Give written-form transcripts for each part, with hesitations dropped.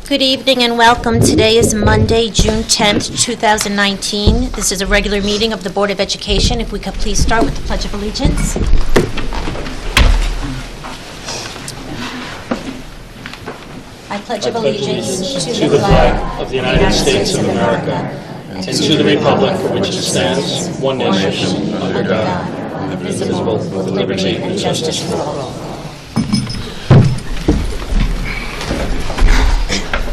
Good evening and welcome. Today is Monday, June 10th, 2019. This is a regular meeting of the Board of Education. If we could please start with the Pledge of Allegiance. I pledge allegiance to the flag of the United States of America and to the republic for which it stands, one nation, under God, indivisible, with liberty and justice for all.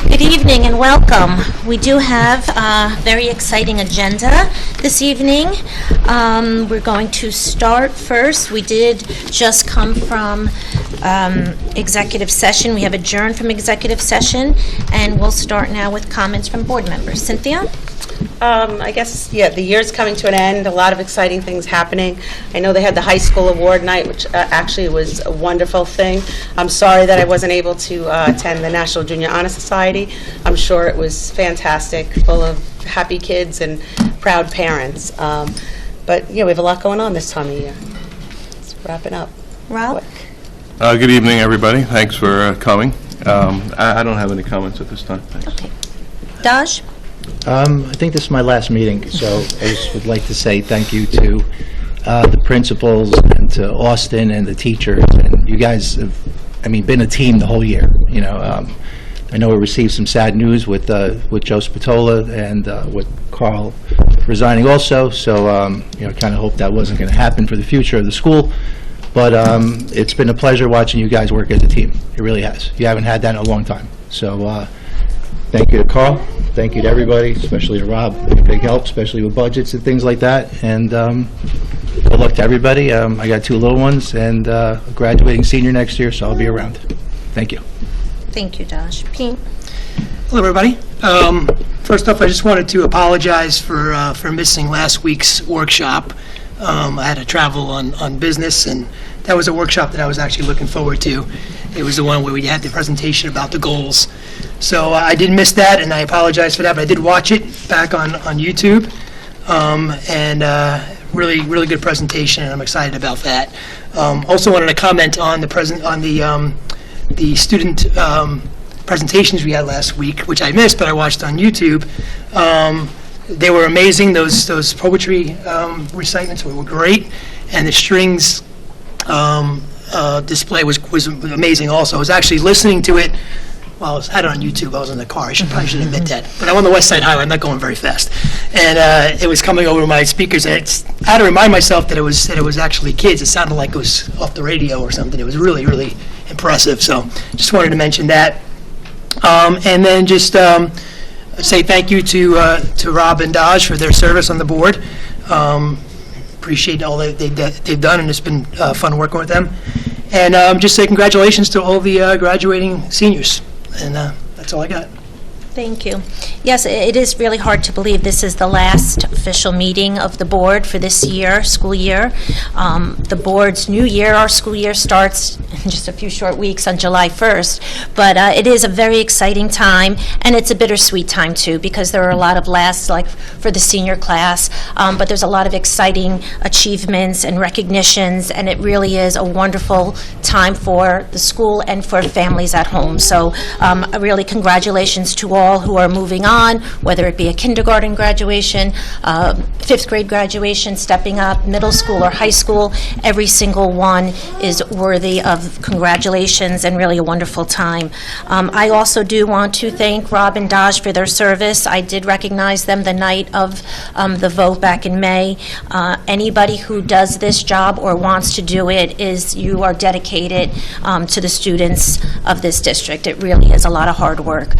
Good evening and welcome. We do have a very exciting agenda this evening. We're going to start first. We did just come from executive session. We have adjourned from executive session, and we'll start now with comments from board members. Cynthia? I guess, the year's coming to an end. A lot of exciting things happening. I know they had the high school award night, which actually was a wonderful thing. I'm sorry that I wasn't able to attend the National Junior Honor Society. I'm sure it was fantastic, full of happy kids and proud parents. But, we have a lot going on this time of year. Let's wrap it up. Rob? Good evening, everybody. Thanks for coming. I don't have any comments at this time. Thanks. Okay. Daj? I think this is my last meeting, so I just would like to say thank you to the principals and to Austin and the teachers. And you guys have, been a team the whole year. I know we received some sad news with Joe Spatola and with Carl resigning also. So, kind of hope that wasn't going to happen for the future of the school. But it's been a pleasure watching you guys work as a team. It really has. You haven't had that in a long time. So, thank you to Carl. Thank you to everybody, especially to Rob. Big help, especially with budgets and things like that. And good luck to everybody. I got two little ones and a graduating senior next year, so I'll be around. Thank you. Thank you, Daj. Pete? Hello, everybody. First off, I just wanted to apologize for missing last week's workshop. I had to travel on business, and that was a workshop that I was actually looking forward to. It was the one where we had the presentation about the goals. So I did miss that, and I apologize for that, but I did watch it back on YouTube, and really, really good presentation, and I'm excited about that. Also wanted to comment on the student presentations we had last week, which I missed, but I watched on YouTube. They were amazing. Those poetry recitments were great, and the strings display was amazing also. I was actually listening to it while I had it on YouTube. I was in the car. I probably should admit that. But I'm on the West Side Highway. I'm not going very fast. And it was coming over my speakers. And I had to remind myself that it was actually kids. It sounded like it was off the radio or something. It was really, really impressive. So just wanted to mention that. And then just say thank you to Rob and Daj for their service on the board. Appreciate all that they've done, and it's been fun working with them. And just say congratulations to all the graduating seniors. And that's all I got. Thank you. Yes, it is really hard to believe this is the last official meeting of the board for this year, school year. The board's new year, our school year starts in just a few short weeks on July 1st. But it is a very exciting time, and it's a bittersweet time too, because there are a lot of lasts, like for the senior class, but there's a lot of exciting achievements and recognitions, and it really is a wonderful time for the school and for families at home. So really congratulations to all who are moving on, whether it be a kindergarten graduation, fifth grade graduation, stepping up, middle school or high school. Every single one is worthy of congratulations and really a wonderful time. I also do want to thank Rob and Daj for their service. I did recognize them the night of the vote back in May. Anybody who does this job or wants to do it you are dedicated to the students of this district. It really is a lot of hard work.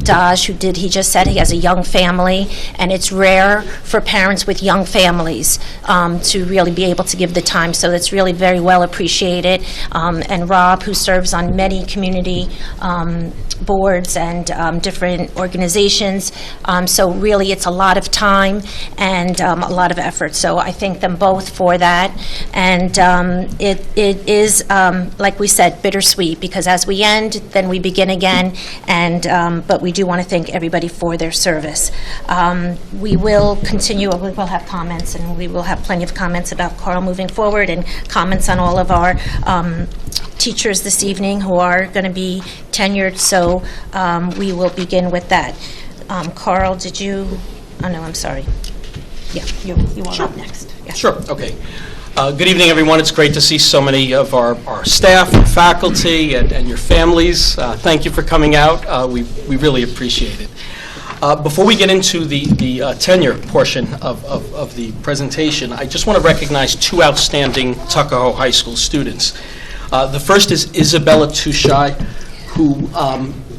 Daj, he just said he has a young family, and it's rare for parents with young families to really be able to give the time, so that's really very well appreciated. And Rob, who serves on many community boards and different organizations, so really it's a lot of time and a lot of effort, so I thank them both for that. And it is, like we said, bittersweet, because as we end, then we begin again, and but we do want to thank everybody for their service. We will continue, we will have comments, and we will have plenty of comments about Carl moving forward, and comments on all of our teachers this evening who are going to be tenured, so we will begin with that. Carl, did you, oh no, I'm sorry. Yeah, you are up next. Yeah. Sure, okay. Good evening, everyone. It's great to see so many of our staff, and faculty, and your families. Thank you for coming out. We really appreciate it. Before we get into the tenure portion of the presentation, I just want to recognize two outstanding Tuckahoe High School students. The first is Isabella Tuckahoe, who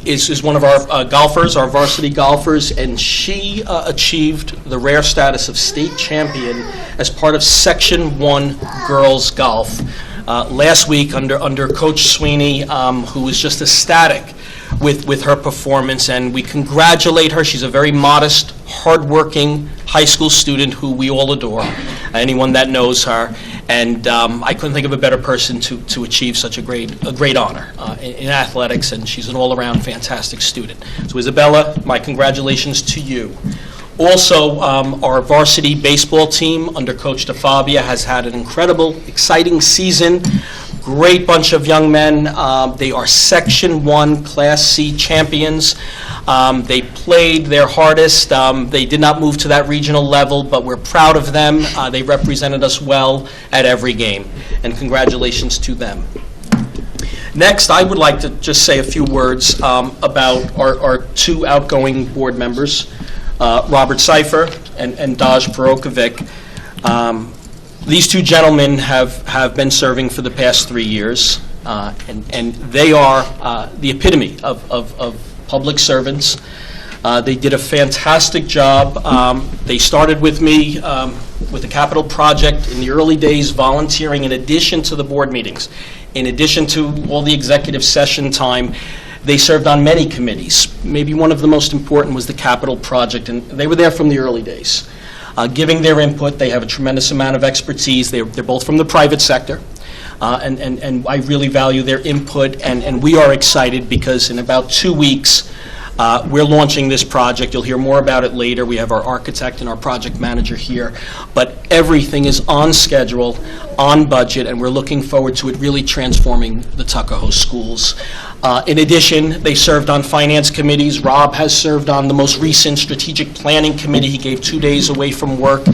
is one of our golfers, our varsity golfers, and she achieved the rare status of state champion as part of Section 1 girls golf last week under Coach Sweeney, who was just ecstatic with her performance, and we congratulate her. She's a very modest, hardworking high school student who we all adore, anyone that knows her, and I couldn't think of a better person to achieve such a great honor in athletics, and she's an all-around fantastic student. So Isabella, my congratulations to you. Also, our varsity baseball team under Coach DeFabia has had an incredible, exciting season. Great bunch of young men. They are Section 1 Class C champions. They played their hardest. They did not move to that regional level, but we're proud of them. They represented us well at every game, and congratulations to them. Next, I would like to just say a few words about our two outgoing board members, Robert Seifer and Daj Perokovic. These two gentlemen have been serving for the past 3 years, and they are the epitome of public servants. They did a fantastic job. They started with me with the capital project in the early days, volunteering in addition to the board meetings. In addition to all the executive session time, they served on many committees. Maybe one of the most important was the capital project, and they were there from the early days. Giving their input. They have a tremendous amount of expertise. They're both from the private sector, and I really value their input, and we are excited because in about 2 weeks, we're launching this project. You'll hear more about it later. We have our architect and our project manager here, but everything is on schedule, on budget, and we're looking forward to it really transforming the Tuckahoe schools. In addition, they served on finance committees. Rob has served on the most recent strategic planning committee. He gave 2 days away from work.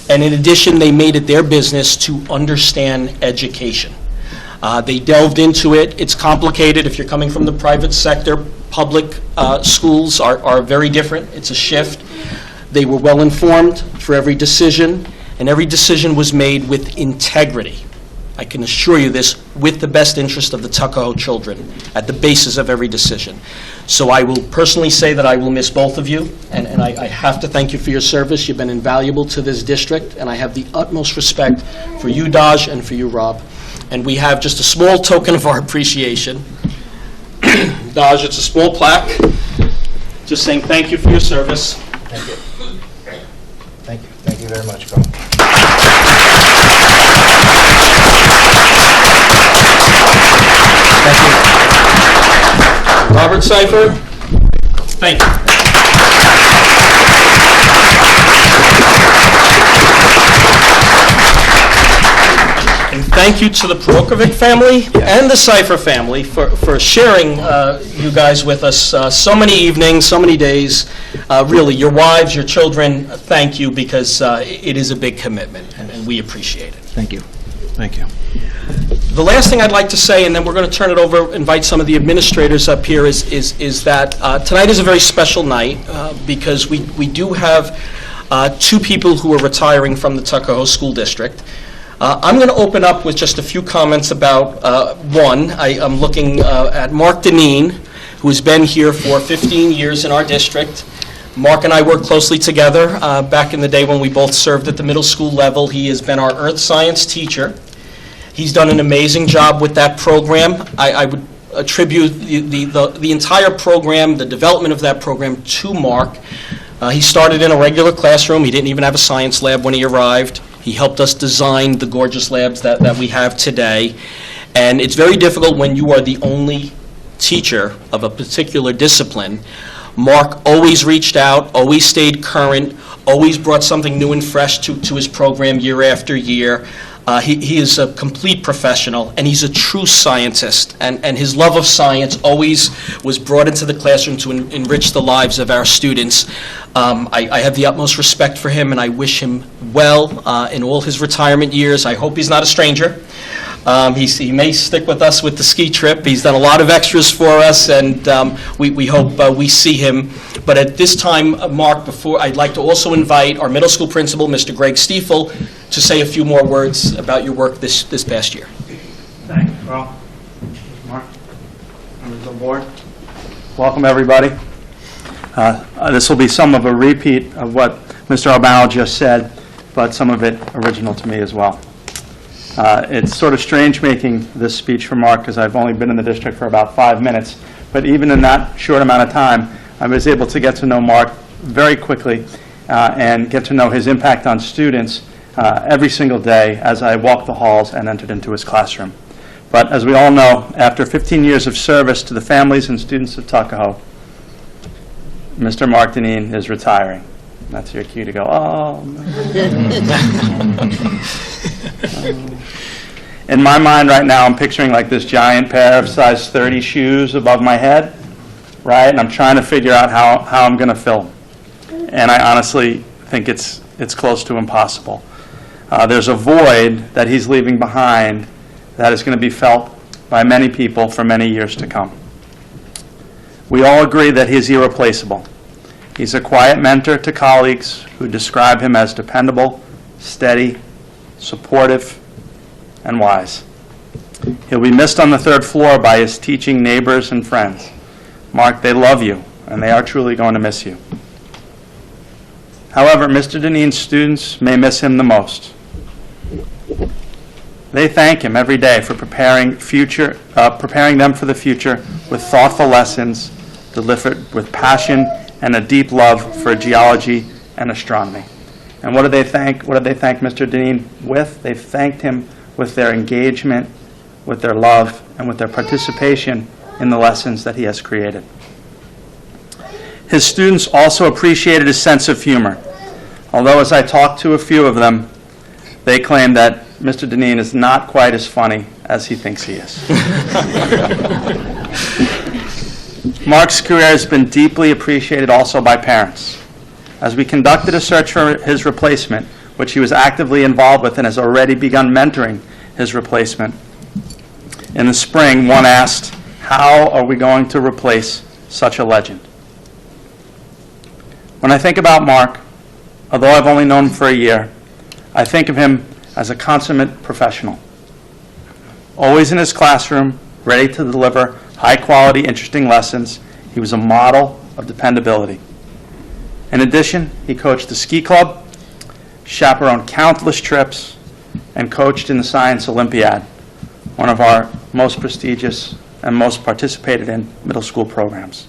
And in addition, they made it their business to understand education. They delved into it. It's complicated. If you're coming from the private sector, public schools are very different. It's a shift. They were well informed for every decision, and every decision was made with integrity. I can assure you this, with the best interest of the Tuckahoe children at the basis of every decision. So I will personally say that I will miss both of you, and I have to thank you for your service. You've been invaluable to this district, and I have the utmost respect for you, Daj, and for you, Rob. And we have just a small token of our appreciation. Daj, it's a small plaque, just saying thank you for your service. Thank you. Thank you. Thank you very much, Carl. Thank you. Robert Seifer, thank you. And thank you to the Perokovic family and the Seifer family for sharing you guys with us so many evenings, so many days. Really, your wives, your children, thank you, because it is a big commitment, and we appreciate it. Thank you. Thank you. The last thing I'd like to say, and then we're going to turn it over, invite some of the administrators up here, is that tonight is a very special night because we do have 2 people who are retiring from the Tuckahoe School District. I'm going to open up with just a few comments about one. I'm looking at Mark Deneen, who has been here for 15 years in our district. Mark and I worked closely together back in the day when we both served at the middle school level. He has been our earth science teacher. He's done an amazing job with that program. I would attribute the entire program, the development of that program, to Mark. He started in a regular classroom. He didn't even have a science lab when he arrived. He helped us design the gorgeous labs that we have today. And it's very difficult when you are the only teacher of a particular discipline, Mark always reached out, always stayed current, always brought something new and fresh to his program year after year. He is a complete professional, and he's a true scientist, and his love of science always was brought into the classroom to enrich the lives of our students. I have the utmost respect for him, and I wish him well in all his retirement years. I hope he's not a stranger. He may stick with us with the ski trip. He's done a lot of extras for us, and we hope we see him. But at this time, Mark, I'd like to also invite our middle school principal, Mr. Greg Stiefel, to say a few more words about your work this past year. Thank you, Carl. Mark, members of the board, welcome everybody. This will be some of a repeat of what Mr. Albano just said, but some of it original to me as well. It's sort of strange making this speech for Mark because I've only been in the district for about 5 minutes, but even in that short amount of time, I was able to get to know Mark very quickly and get to know his impact on students every single day as I walked the halls and entered into his classroom. But as we all know, after 15 years of service to the families and students of Tuckahoe, Mr. Mark Dineen is retiring. That's your cue to go, oh. In my mind right now, I'm picturing like this giant pair of size 30 shoes above my head, right? And I'm trying to figure out how I'm going to fill them. And I honestly think it's close to impossible. There's a void that he's leaving behind that is going to be felt by many people for many years to come. We all agree that he's irreplaceable. He's a quiet mentor to colleagues who describe him as dependable, steady, supportive, and wise. He'll be missed on the 3rd floor by his teaching neighbors and friends. Mark, they love you, and they are truly going to miss you. However, Mr. Dineen's students may miss him the most. They thank him every day for preparing them for the future with thoughtful lessons delivered with passion and a deep love for geology and astronomy. And what did they thank Mr. Dineen with? They thanked him with their engagement, with their love, and with their participation in the lessons that he has created. His students also appreciated his sense of humor, although as I talked to a few of them, they claim that Mr. Dineen is not quite as funny as he thinks he is. Mark's career has been deeply appreciated also by parents. As we conducted a search for his replacement, which he was actively involved with and has already begun mentoring his replacement, in the spring, one asked, how are we going to replace such a legend? When I think about Mark, although I've only known him for a year, I think of him as a consummate professional. Always in his classroom, ready to deliver high-quality, interesting lessons, he was a model of dependability. In addition, he coached the ski club, chaperoned countless trips, and coached in the Science Olympiad, one of our most prestigious and most participated in middle school programs.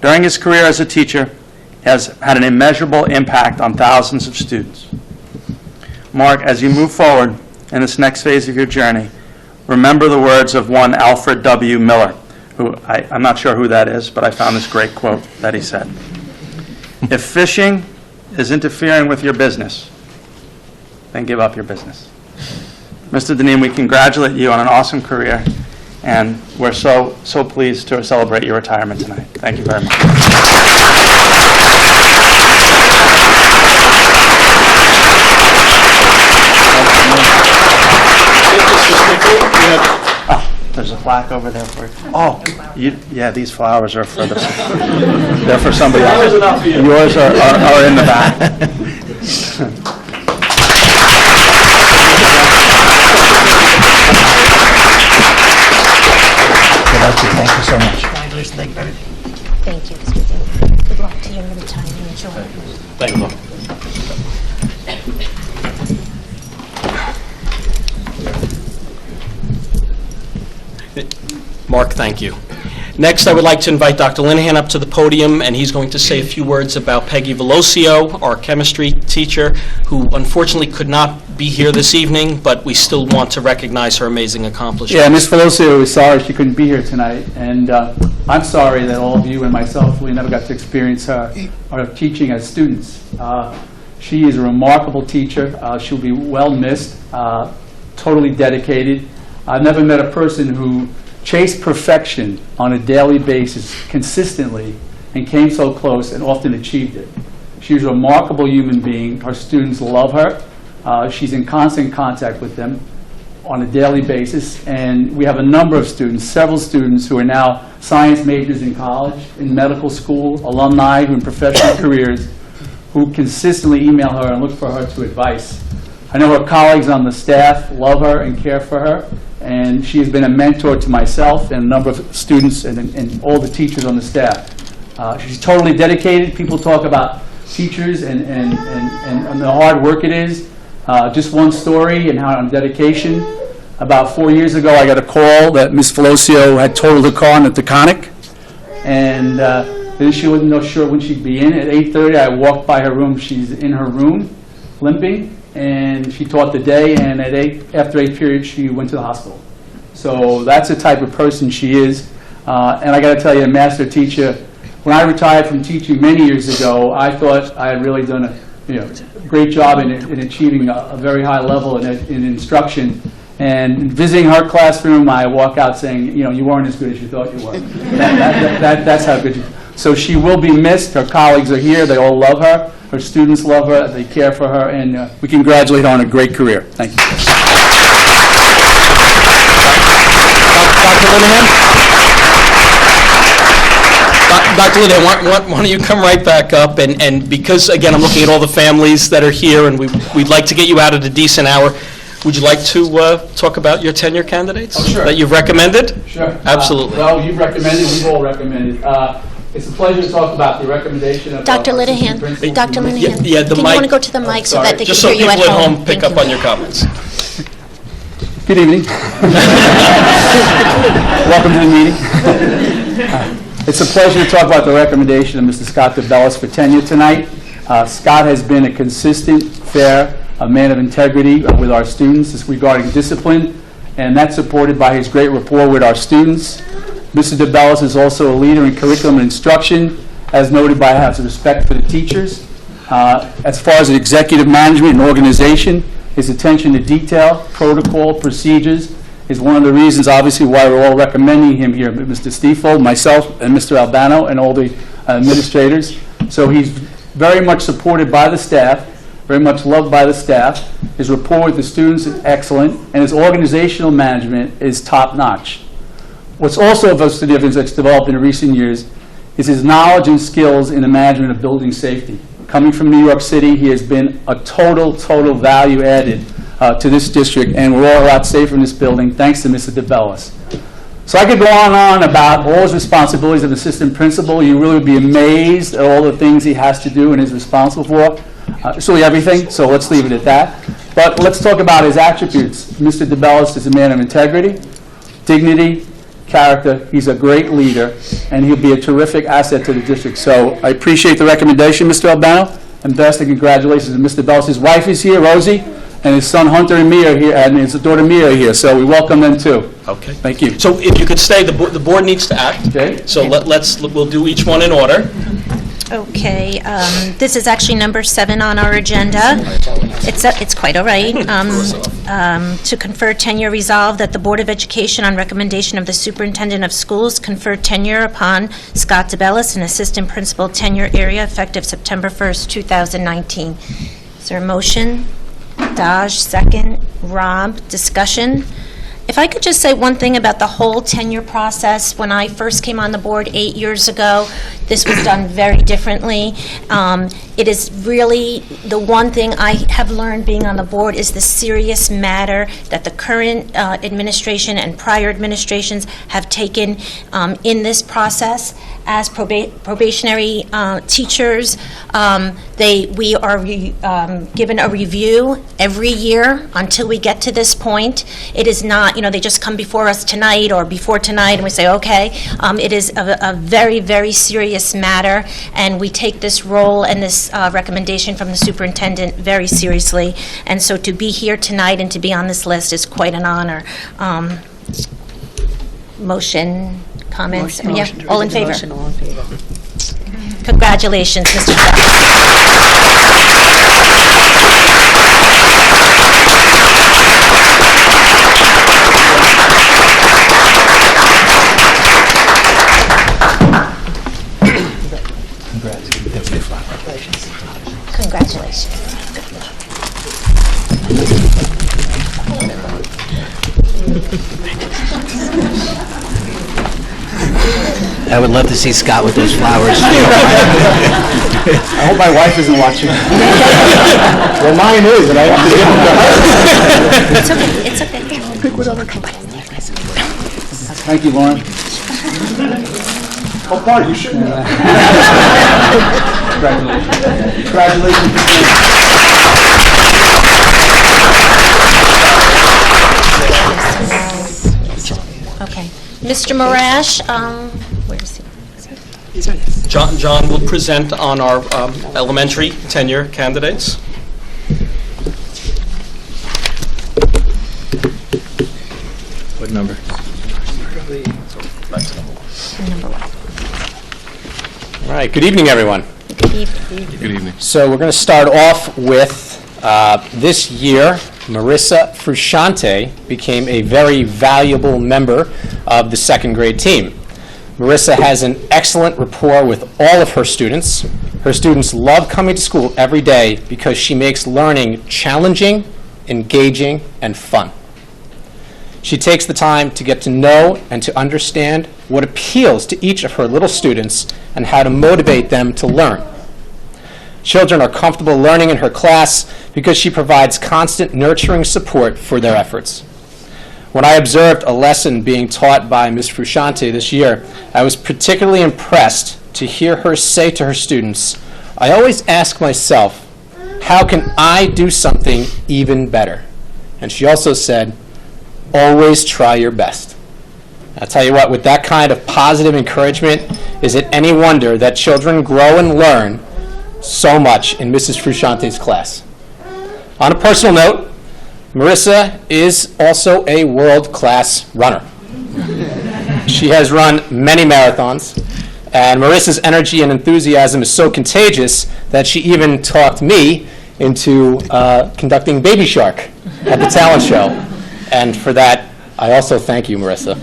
During his career as a teacher, he has had an immeasurable impact on thousands of students. Mark, as you move forward in this next phase of your journey, remember the words of one Alfred W. Miller, who I'm not sure who that is, but I found this great quote that he said. If fishing is interfering with your business, then give up your business. Mr. Dineen, we congratulate you on an awesome career, and we're so pleased to celebrate your retirement tonight. Thank you very much. Oh, there's a plaque over there for you. Oh, yeah, these flowers are for they're for somebody else. Yours are in the back. Thank you so much. Thank you. Good luck to you in retirement. Enjoy. Thank you, Mark, thank you. Next, I would like to invite Dr. Linehan up to the podium, and he's going to say a few words about Peggy Velocio, our chemistry teacher, who unfortunately could not be here this evening, but we still want to recognize her amazing accomplishments. Yeah, Ms. Velocio is sorry she couldn't be here tonight, and I'm sorry that all of you and myself, we never got to experience her teaching as students. She is a remarkable teacher. She'll be well missed, totally dedicated. I've never met a person who chased perfection on a daily basis consistently and came so close and often achieved it. She's a remarkable human being. Her students love her. She's in constant contact with them on a daily basis, and we have a number of students, several students who are now science majors in college, in medical school, alumni who in professional careers, who consistently email her and look for her to advice. I know her colleagues on the staff love her and care for her, and she has been a mentor to myself and a number of students and all the teachers on the staff. She's totally dedicated. People talk about teachers and the hard work it is. Just one story and how on dedication. About 4 years ago, I got a call that Ms. Velocio had totaled her car in the Tuckahoe, and then she wasn't sure when she'd be in. At 8:30, I walked by her room. She's in her room, limping, and she taught the day, and after 8 periods, she went to the hospital. So that's the type of person she is. And I got to tell you, a master teacher, when I retired from teaching many years ago, I thought I had really done a great job in achieving a very high level in instruction. And visiting her classroom, I walk out saying, you weren't as good as you thought you were. That's how good you are. So she will be missed. Her colleagues are here. They all love her. Her students love her. They care for her. And we congratulate her on a great career. Thank you. Dr. Linehan? Dr. Linehan, why don't you come right back up? And because, again, I'm looking at all the families that are here, and we'd like to get you out at a decent hour. Would you like to talk about your tenure candidates that you've recommended? Sure. Absolutely. Well, you've recommended, we've all recommended. It's a pleasure to talk about the recommendation of Dr. Linehan, Dr. Linehan, Yeah, the can you mic. want to go to the mic so that they can Just so hear you people at home? pick Thank up you. on your comments. Good evening. Welcome to the meeting. It's a pleasure to talk about the recommendation of Mr. Scott DeBellis for tenure tonight. Scott has been a consistent, fair, a man of integrity with our students regarding discipline, and that's supported by his great rapport with our students. Mr. DeBellis is also a leader in curriculum and instruction, as noted by his respect for the teachers. As far as executive management and organization, his attention to detail, protocol, procedures is one of the reasons, obviously, why we're all recommending him here. Mr. Stiefel, myself, and Mr. Albano, and all the administrators. So he's very much supported by the staff, very much loved by the staff. His rapport with the students is excellent, and his organizational management is top-notch. What's also of a significance that's developed in recent years is his knowledge and skills in the management of building safety. Coming from New York City, he has been a total value added to this district, and we're all a lot safer in this building thanks to Mr. DeBellis. So I could go on and on about all his responsibilities of assistant principal. You really would be amazed at all the things he has to do and is responsible for. It's really everything, so let's leave it at that. But let's talk about his attributes. Mr. DeBellis is a man of integrity, dignity, character. He's a great leader, and he'll be a terrific asset to the district. So I appreciate the recommendation, Mr. Albano, and best and congratulations to Mr. DeBellis. His wife is here, Rosie, and his son Hunter and Mia are here, and his daughter Mia are here, so we welcome them too. Okay. Thank you. So if you could stay, the board needs to act. Okay. So we'll do each one in order. Okay, this is actually number 7 on our agenda. It's quite all right. To confer tenure, resolved that the Board of Education, on recommendation of the Superintendent of Schools, confer tenure upon Scott DeBellis, an assistant principal tenure area, effective September 1st, 2019. Is there a motion? Daj, second. Rob, discussion. If I could just say one thing about the whole tenure process, when I first came on the board 8 years ago, this was done very differently. It is really, the one thing I have learned being on the board is the serious matter that the current administration and prior administrations have taken in this process. As probationary teachers, we are given a review every year until we get to this point. It is not not, they just come before us tonight or before tonight and we say, okay. It is a very, very serious matter, and we take this role and this recommendation from the superintendent very seriously. And so to be here tonight and to be on this list is quite an honor. Motion, comments? Motion to All in read the favor? Motion, all in favor. Congratulations, Mr. Shaw. Congratulations. I would love to see Scott with those flowers. I hope my wife isn't watching. Well, mine is, and I have to give them It's okay, it's okay. Thank you, Lauren. Oh, Bart, you shouldn't have. Congratulations. Congratulations. Okay. Mr. Marash, where is he? John will present on our elementary tenure candidates. What number? Number one. All right, good evening, everyone. Good evening. Good evening. So we're going to start off with this year, Marissa Frusciante became a very valuable member of the second grade team. Marissa has an excellent rapport with all of her students. Her students love coming to school every day because she makes learning challenging, engaging, and fun. She takes the time to get to know and to understand what appeals to each of her little students and how to motivate them to learn. Children are comfortable learning in her class because she provides constant nurturing support for their efforts. When I observed a lesson being taught by Ms. Frusciante this year, I was particularly impressed to hear her say to her students, "I always ask myself, how can I do something even better?" And she also said, "Always try your best." I'll tell you what, with that kind of positive encouragement, is it any wonder that children grow and learn so much in Mrs. Frusciante's class? On a personal note, Marissa is also a world-class runner. She has run many marathons, and Marissa's energy and enthusiasm is so contagious that she even talked me into conducting Baby Shark at the talent show. And for that, I also thank you, Marissa.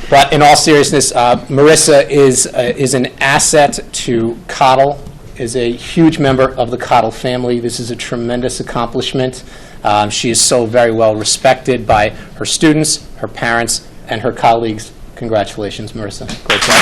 But in all seriousness, Marissa is an asset to Cottle, is a huge member of the Cottle family. This is a tremendous accomplishment. She is so very well respected by her students, her parents, and her colleagues. Congratulations, Marissa. Great job.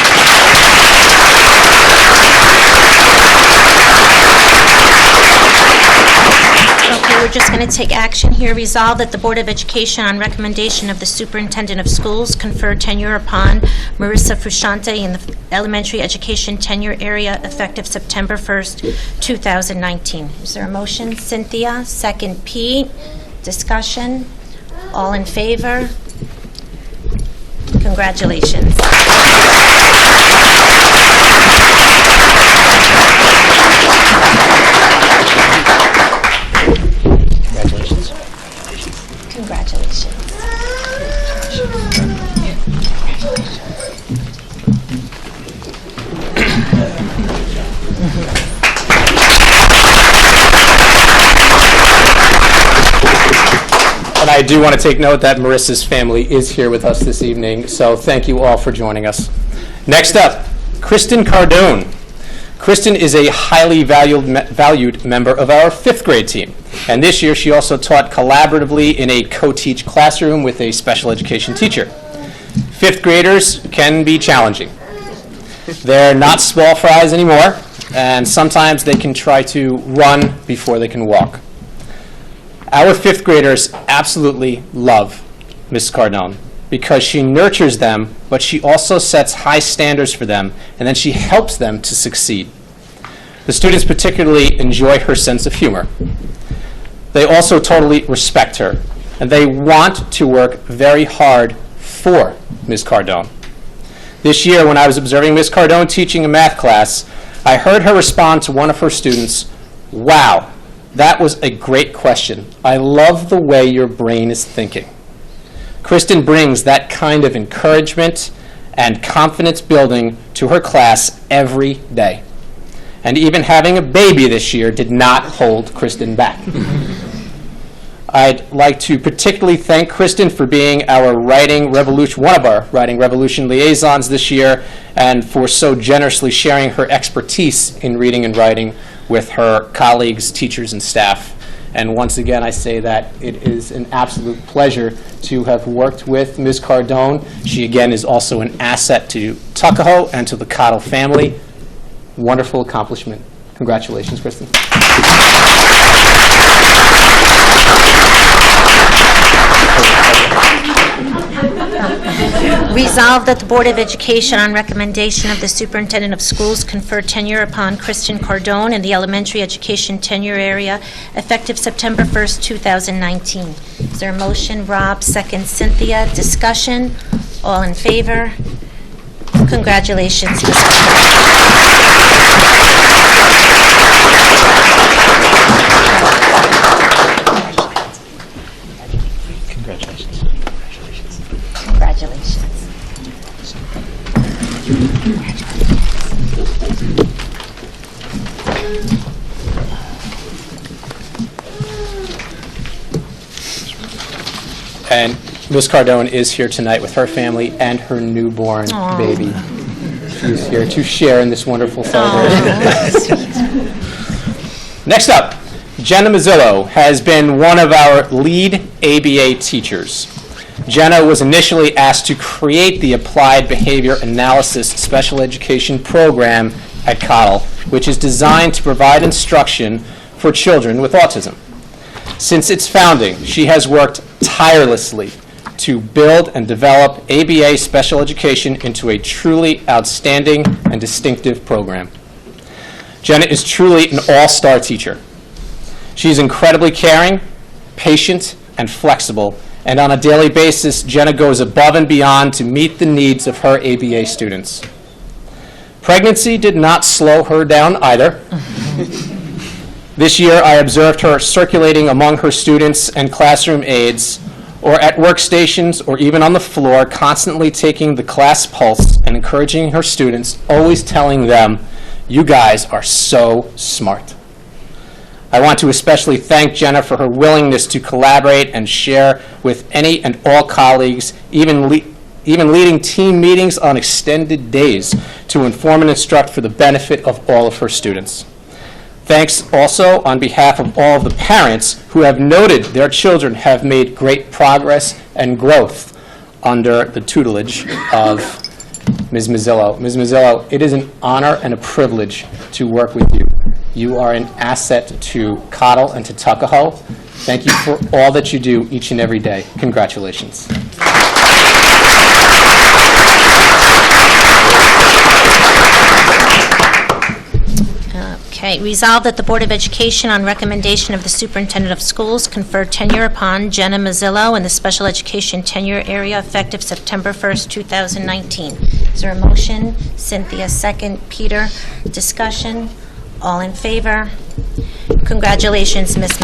Okay, we're just going to take action here. Resolve that the Board of Education, on recommendation of the Superintendent of Schools, confer tenure upon Marissa Frusciante in the elementary education tenure area effective September 1st, 2019. Is there a motion? Cynthia, second Pete. Discussion? All in favor? Congratulations. Congratulations. And I do want to take note that Marissa's family is here with us this evening, so thank you all for joining us. Next up, Kristen Cardone. Kristen is a highly valued member of our fifth grade team, and this year she also taught collaboratively in a co-teach classroom with a special education teacher. Fifth graders can be challenging. They're not small fries anymore, and sometimes they can try to run before they can walk. Our fifth graders absolutely love Ms. Cardone because she nurtures them, but she also sets high standards for them, and then she helps them to succeed. The students particularly enjoy her sense of humor. They also totally respect her. and they want to work very hard for Ms. Cardone. This year, when I was observing Ms. Cardone teaching a math class, I heard her respond to one of her students, "Wow, that was a great question. I love the way your brain is thinking." Kristen brings that kind of encouragement and confidence building to her class every day. And even having a baby this year did not hold Kristen back. I'd like to particularly thank Kristen for being one of our Writing Revolution liaisons this year, and for so generously sharing her expertise in reading and writing with her colleagues, teachers, and staff. And once again, I say that it is an absolute pleasure to have worked with Ms. Cardone. She, again, is also an asset to Tuckahoe and to the Cottle family. Wonderful accomplishment. Congratulations, Kristen. Resolved that the Board of Education, on recommendation of the Superintendent of Schools, confer tenure upon Kristen Cardone in the elementary education tenure area effective September 1st, 2019. Is there a motion? Rob, second Cynthia. Discussion? All in favor? Congratulations, Ms. Congratulations. Congratulations. And Ms. Cardone is here tonight with her family and her newborn baby. She's here to share in this wonderful celebration. Next up, Jenna Mazzillo has been one of our lead ABA teachers. Jenna was initially asked to create the Applied Behavior Analysis Special Education program at Cottle, which is designed to provide instruction for children with autism. Since its founding, she has worked tirelessly to build and develop ABA special education into a truly outstanding and distinctive program. Jenna is truly an all-star teacher. She's incredibly caring, patient, and flexible, and on a daily basis, Jenna goes above and beyond to meet the needs of her ABA students. Pregnancy did not slow her down either. This year, I observed her circulating among her students and classroom aides, or at workstations, or even on the floor, constantly taking the class pulse and encouraging her students, always telling them, "You guys are so smart." I want to especially thank Jenna for her willingness to collaborate and share with any and all colleagues, even leading team meetings on extended days to inform and instruct for the benefit of all of her students. Thanks also on behalf of all of the parents who have noted their children have made great progress and growth under the tutelage of Ms. Mazzillo. Ms. Mazzillo, it is an honor and a privilege to work with you. You are an asset to Cottle and to Tuckahoe. Thank you for all that you do each and every day. Congratulations. Okay, resolved that the Board of Education, on recommendation of the Superintendent of Schools, confer tenure upon Jenna Mazzillo in the special education tenure area effective September 1st, 2019. Is there a motion? Cynthia, second. Peter, discussion? All in favor? Congratulations, Ms.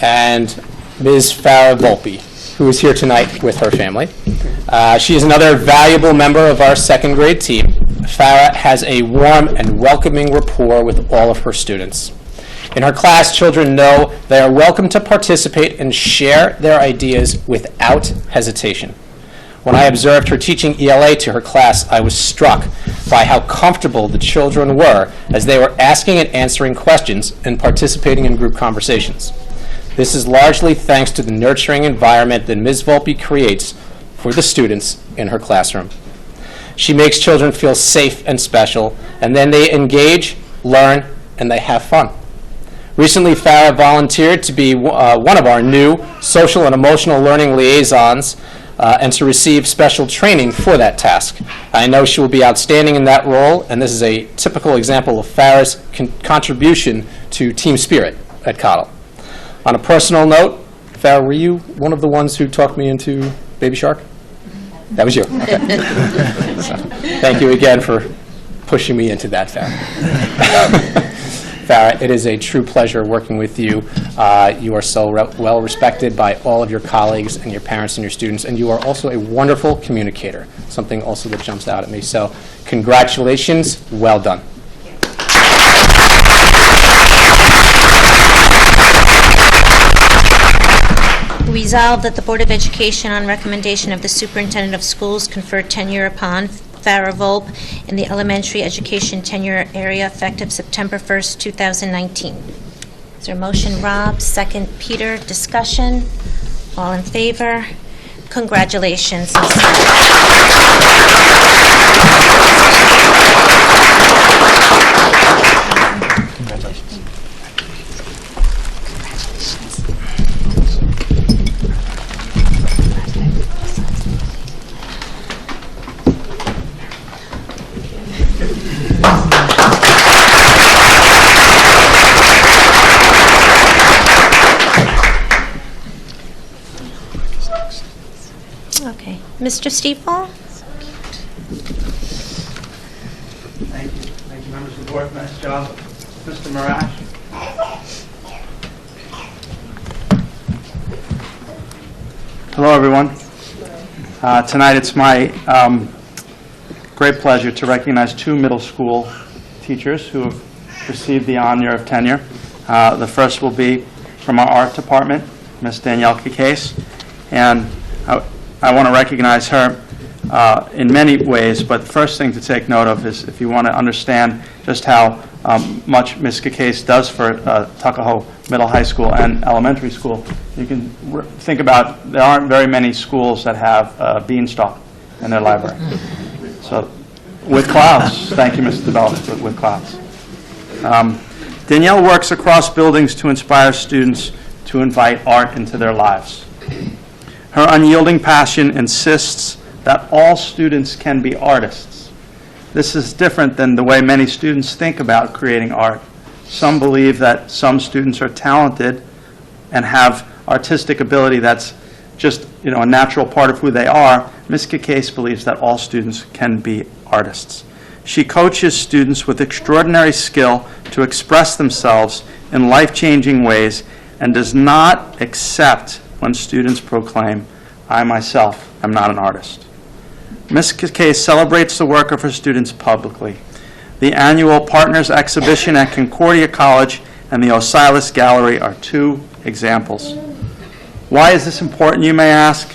And Ms. Farah Volpe, who is here tonight with her family. She is another valuable member of our second grade team. Farah has a warm and welcoming rapport with all of her students. In her class, children know they are welcome to participate and share their ideas without hesitation. When I observed her teaching ELA to her class, I was struck by how comfortable the children were as they were asking and answering questions and participating in group conversations. This is largely thanks to the nurturing environment that Ms. Volpe creates for the students in her classroom. She makes children feel safe and special, and then they engage, learn, and they have fun. Recently, Farah volunteered to be one of our new social and emotional learning liaisons and to receive special training for that task. I know she will be outstanding in that role, and this is a typical example of Farah's contribution to team spirit at Cottle. On a personal note, Farah, were you one of the ones who talked me into Baby Shark? That was you. Okay. So, thank you again for pushing me into that, Farah. Farah, it is a true pleasure working with you. You are so well respected by all of your colleagues and your parents and your students, and you are also a wonderful communicator, something also that jumps out at me. So congratulations, well done. Resolved that the Board of Education, on recommendation of the Superintendent of Schools, confer tenure upon Farah Volpe in the elementary education tenure area effective September 1st, 2019. Is there a motion? Rob, second Peter. Discussion? All in favor? Congratulations. Okay. Mr. Stiefel? Thank you. Thank you, members of the board. Nice job. Mr. Marash. Hello, everyone. Tonight it's my great pleasure to recognize two middle school teachers who have received the honor of tenure. The first will be from our art department, Ms. Danielle Case, and I want to recognize her in many ways, but the first thing to take note of is if you want to understand just how much Ms. Case does for Tuckahoe Middle High School and Elementary School, you can think about there aren't very many schools that have a beanstalk in their library. So, with clouds, thank you, Mr. Bell, with clouds. Danielle works across buildings to inspire students to invite art into their lives. Her unyielding passion insists that all students can be artists. This is different than the way many students think about creating art. Some believe that some students are talented and have artistic ability that's just, a natural part of who they are. Ms. Case believes that all students can be artists. She coaches students with extraordinary skill to express themselves in life-changing ways and does not accept when students proclaim, "I myself am not an artist." Ms. Case celebrates the work of her students publicly. The annual Partners Exhibition at Concordia College and the Osiris Gallery are two examples. Why is this important, you may ask?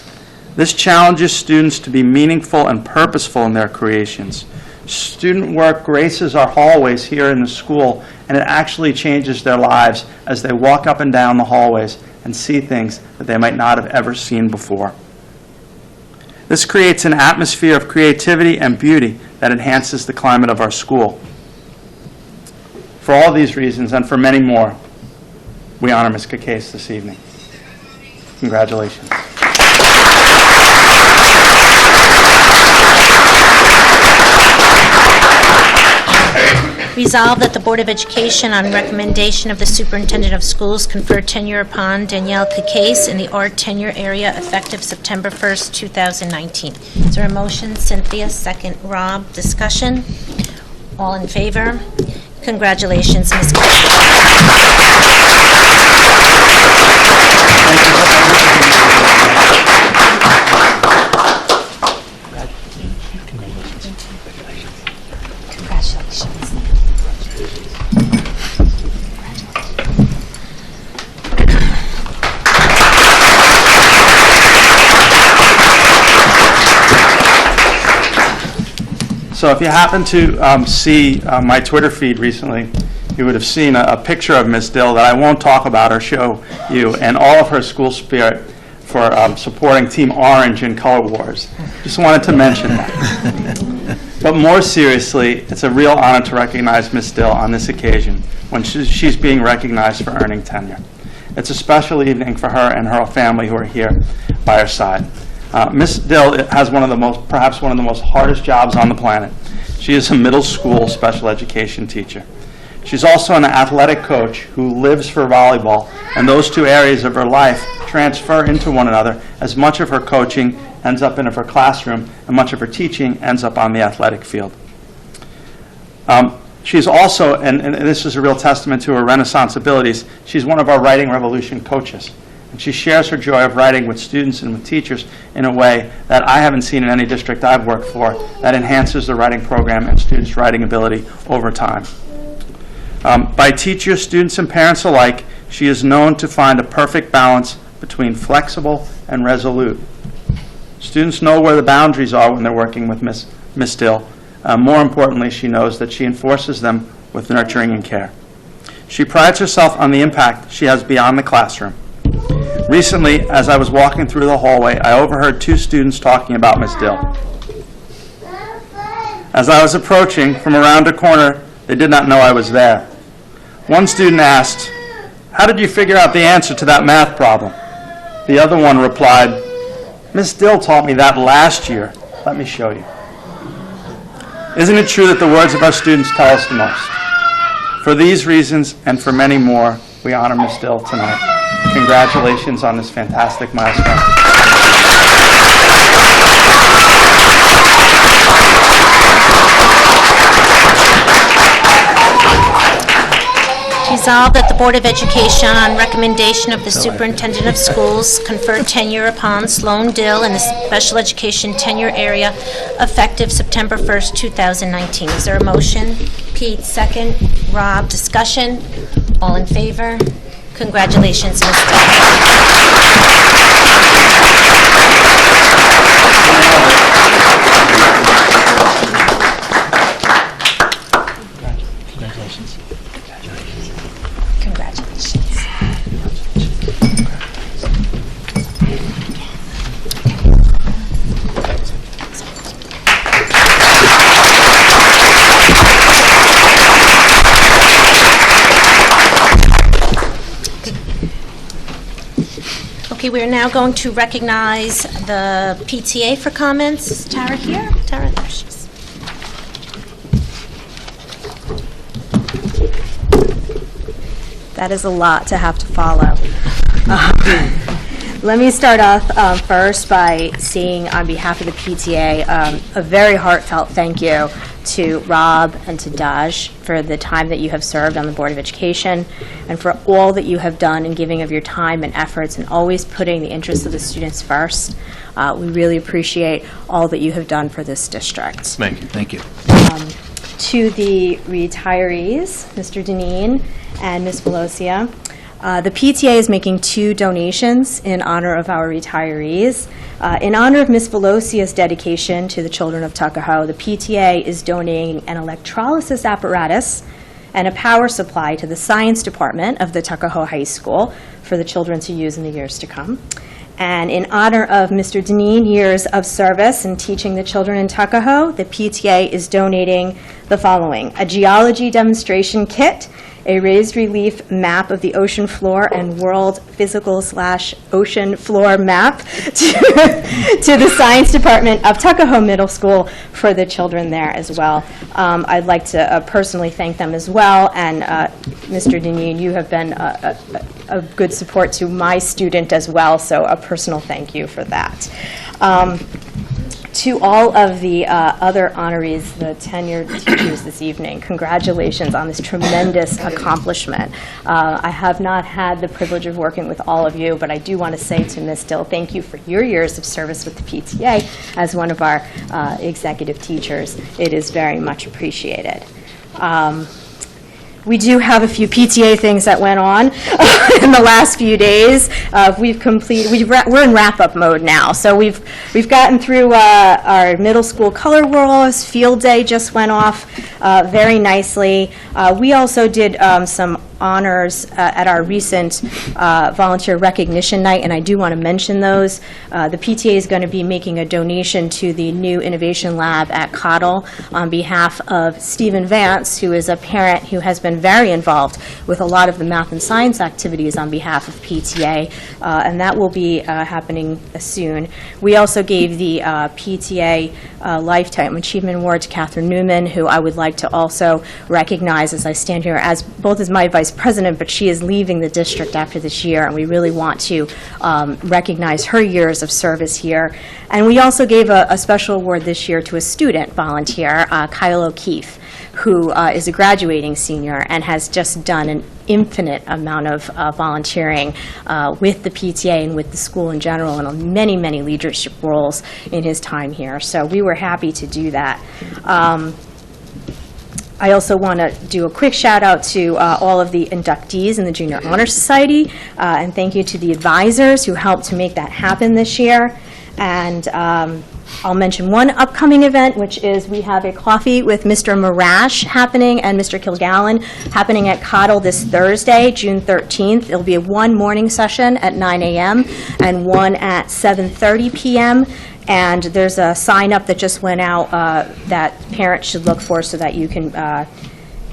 This challenges students to be meaningful and purposeful in their creations. Student work graces our hallways here in the school, and it actually changes their lives as they walk up and down the hallways and see things that they might not have ever seen before. This creates an atmosphere of creativity and beauty that enhances the climate of our school. For all these reasons, and for many more, we honor Ms. Case this evening. Congratulations. Resolved that the Board of Education, on recommendation of the Superintendent of Schools, confer tenure upon Danielle Case in the art tenure area effective September 1st, 2019. Is there a motion? Cynthia, second Rob. Discussion? All in favor? Congratulations, Ms. So if you happen to see my Twitter feed recently, you would have seen a picture of Ms. Dill that I won't talk about or show you, and all of her school spirit for supporting Team Orange in Color Wars. Just wanted to mention that. But more seriously, it's a real honor to recognize Ms. Dill on this occasion when she's being recognized for earning tenure. It's a special evening for her and her family who are here by her side. Ms. Dill has perhaps one of the most hardest jobs on the planet. She is a middle school special education teacher. She's also an athletic coach who lives for volleyball, and those two areas of her life transfer into one another as much of her coaching ends up in her classroom and much of her teaching ends up on the athletic field. She's also, and this is a real testament to her Renaissance abilities, she's one of our Writing Revolution coaches. And she shares her joy of writing with students and with teachers in a way that I haven't seen in any district I've worked for that enhances the writing program and students' writing ability over time. By teachers, students, and parents alike, she is known to find a perfect balance between flexible and resolute. Students know where the boundaries are when they're working with Ms. Dill. More importantly, she knows that she enforces them with nurturing and care. She prides herself on the impact she has beyond the classroom. Recently, as I was walking through the hallway, I overheard two students talking about Ms. Dill. As I was approaching from around a corner, they did not know I was there. One student asked, "How did you figure out the answer to that math problem?" The other one replied, "Ms. Dill taught me that last year. Let me show you." Isn't it true that the words of our students tell us the most? For these reasons and for many more, we honor Ms. Dill tonight. Congratulations on this fantastic milestone. Resolved that the Board of Education, on recommendation of the Superintendent of Schools, confer tenure upon Sloan Dill in the special education tenure area effective September 1st, 2019. Is there a motion? Pete, second. Rob, discussion? All in favor? Congratulations, Ms. Congratulations. Congratulations. Okay, we are now going to recognize the PTA for comments. Is Tara here? Tara, there she is. That is a lot to have to follow. Let me start off first by saying on behalf of the PTA a very heartfelt thank you to Rob and to Daj for the time that you have served on the Board of Education and for all that you have done in giving of your time and efforts and always putting the interests of the students first. We really appreciate all that you have done for this district. Thank you. Thank you. To the retirees, Mr. Deneen and Ms. Velocia, the PTA is making 2 donations in honor of our retirees. In honor of Ms. Velocia's dedication to the children of Tuckahoe, the PTA is donating an electrolysis apparatus and a power supply to the science department of the Tuckahoe High School for the children to use in the years to come. And in honor of Mr. Deneen, years of service in teaching the children in Tuckahoe, the PTA is donating the following: a geology demonstration kit, a raised relief map of the ocean floor and world physical/ocean floor map to the science department of Tuckahoe Middle School for the children there as well. I'd like to personally thank them as well, and Mr. Deneen, you have been a good support to my student as well, so a personal thank you for that. To all of the other honorees, the tenured teachers this evening, congratulations on this tremendous accomplishment. I have not had the privilege of working with all of you, but I do want to say to Ms. Dill, thank you for your years of service with the PTA as one of our executive teachers. It is very much appreciated. We do have a few PTA things that went on in the last few days. We're in wrap-up mode now. So we've gotten through our middle school color wars. Field day just went off very nicely. We also did some honors at our recent volunteer recognition night, and I do want to mention those. The PTA is going to be making a donation to the new Innovation Lab at Cottle on behalf of Stephen Vance, who is a parent who has been very involved with a lot of the math and science activities on behalf of PTA, and that will be happening soon. We also gave the PTA Lifetime Achievement Award to Catherine Newman, who I would like to also recognize as I stand here as both as my vice president, but she is leaving the district after this year, and we really want to recognize her years of service here. And we also gave a special award this year to a student volunteer, Kyle O'Keefe, who is a graduating senior and has just done an infinite amount of volunteering with the PTA and with the school in general, and on many, many leadership roles in his time here. So we were happy to do that. I also want to do a quick shout out to all of the inductees in the Junior Honor Society, and thank you to the advisors who helped to make that happen this year. And I'll mention one upcoming event, which is we have a coffee with Mr. Marash happening and Mr. Kilgallen happening at Cottle this Thursday, June 13th. It'll be one morning session at 9 a.m. and one at 7:30 p.m. And there's a sign-up that just went out that parents should look for so that you can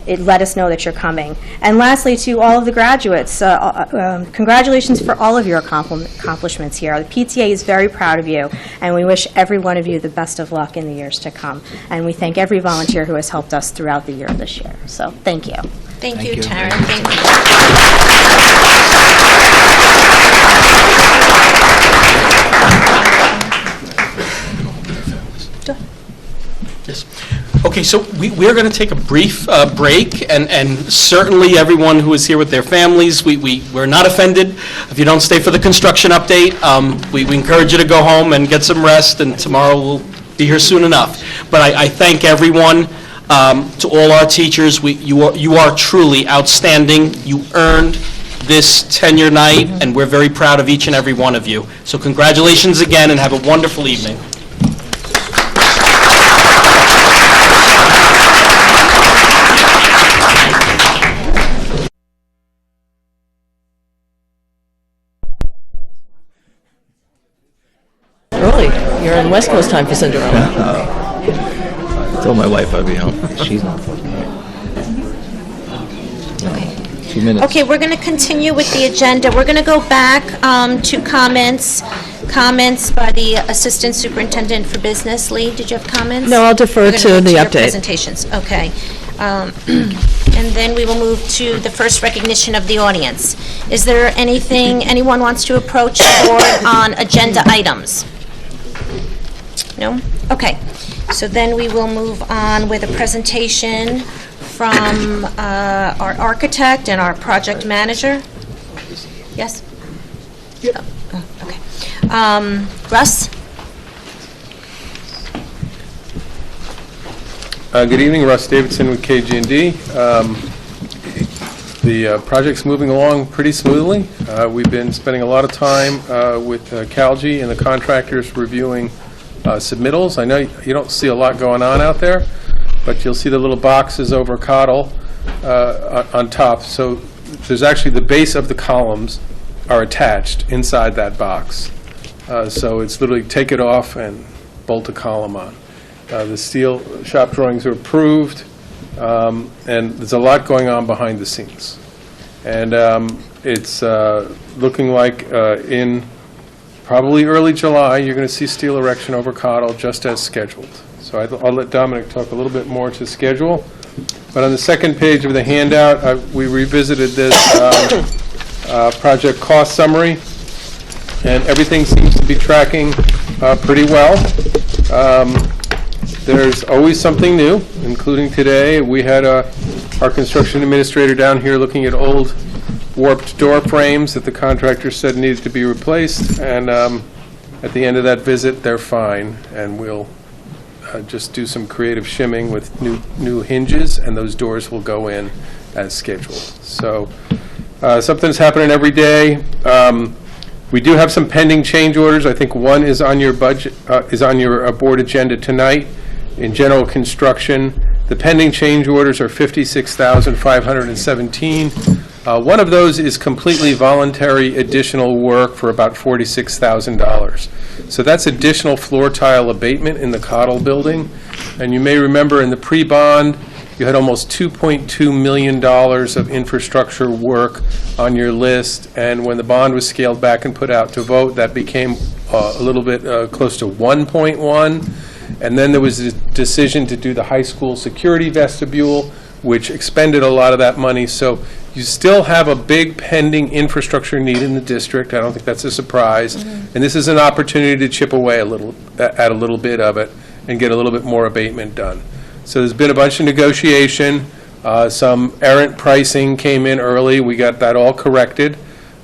let us know that you're coming. And lastly, to all of the graduates, congratulations for all of your accomplishments here. The PTA is very proud of you, and we wish every one of you the best of luck in the years to come. And we thank every volunteer who has helped us throughout the year this year. So thank you. Thank you, Taryn. Thank Yes. Okay, so we're going to take a brief break, and certainly everyone who is here with their families, we're not offended if you don't stay for the construction update. We encourage you to go home and get some rest, and tomorrow we'll be here soon enough. But I thank everyone, to all our teachers. You are truly outstanding. You earned this tenure night, and we're very proud of each and every one of you. So congratulations again, and have a wonderful evening. Early. You're on West Coast time for Cinderella. I told my wife I'd be home. She's not. Okay. 2 minutes. Okay, we're going to continue with the agenda. We're going to go back to comments by the Assistant Superintendent for Business. Lee, did you have comments? No, I'll defer to the your update. Presentations. Okay. And then we will move to the first recognition of the audience. Is there anything anyone wants to approach the board on agenda items? No? Okay. So then we will move on with a presentation from our architect and our project manager. Yes? Oh, okay. Russ? Good evening, Russ Davidson with KG&D. The project's moving along pretty smoothly. We've been spending a lot of time with Calgy and the contractors reviewing submittals. I know you don't see a lot going on out there, but you'll see the little boxes over Cottle on top. So there's actually the base of the columns are attached inside that box. So it's literally take it off and bolt a column on. The steel shop drawings are approved, and there's a lot going on behind the scenes. And it's looking like in probably early July, you're going to see steel erection over Cottle just as scheduled. So I'll let Dominic talk a little bit more to schedule. But on the second page of the handout, we revisited this project cost summary, and everything seems to be tracking pretty well. There's always something new, including today. We had our construction administrator down here looking at old warped door frames that the contractor said needed to be replaced, and at the end of that visit, they're fine, and we'll just do some creative shimming with new hinges, and those doors will go in as scheduled. So something's happening every day. We do have some pending change orders. I think one is on your budget, is on your board agenda tonight. In general construction, the pending change orders are $56,517. One of those is completely voluntary additional work for about $46,000. So that's additional floor tile abatement in the Cottle building. And you may remember in the pre-bond, you had almost $2.2 million of infrastructure work on your list, and when the bond was scaled back and put out to vote, that became a little bit close to 1.1. And then there was a decision to do the high school security vestibule, which expended a lot of that money. So you still have a big pending infrastructure need in the district. I don't think that's a surprise. And this is an opportunity to chip away a little at a little bit of it and get a little bit more abatement done. So there's been a bunch of negotiation. Some errant pricing came in early. We got that all corrected.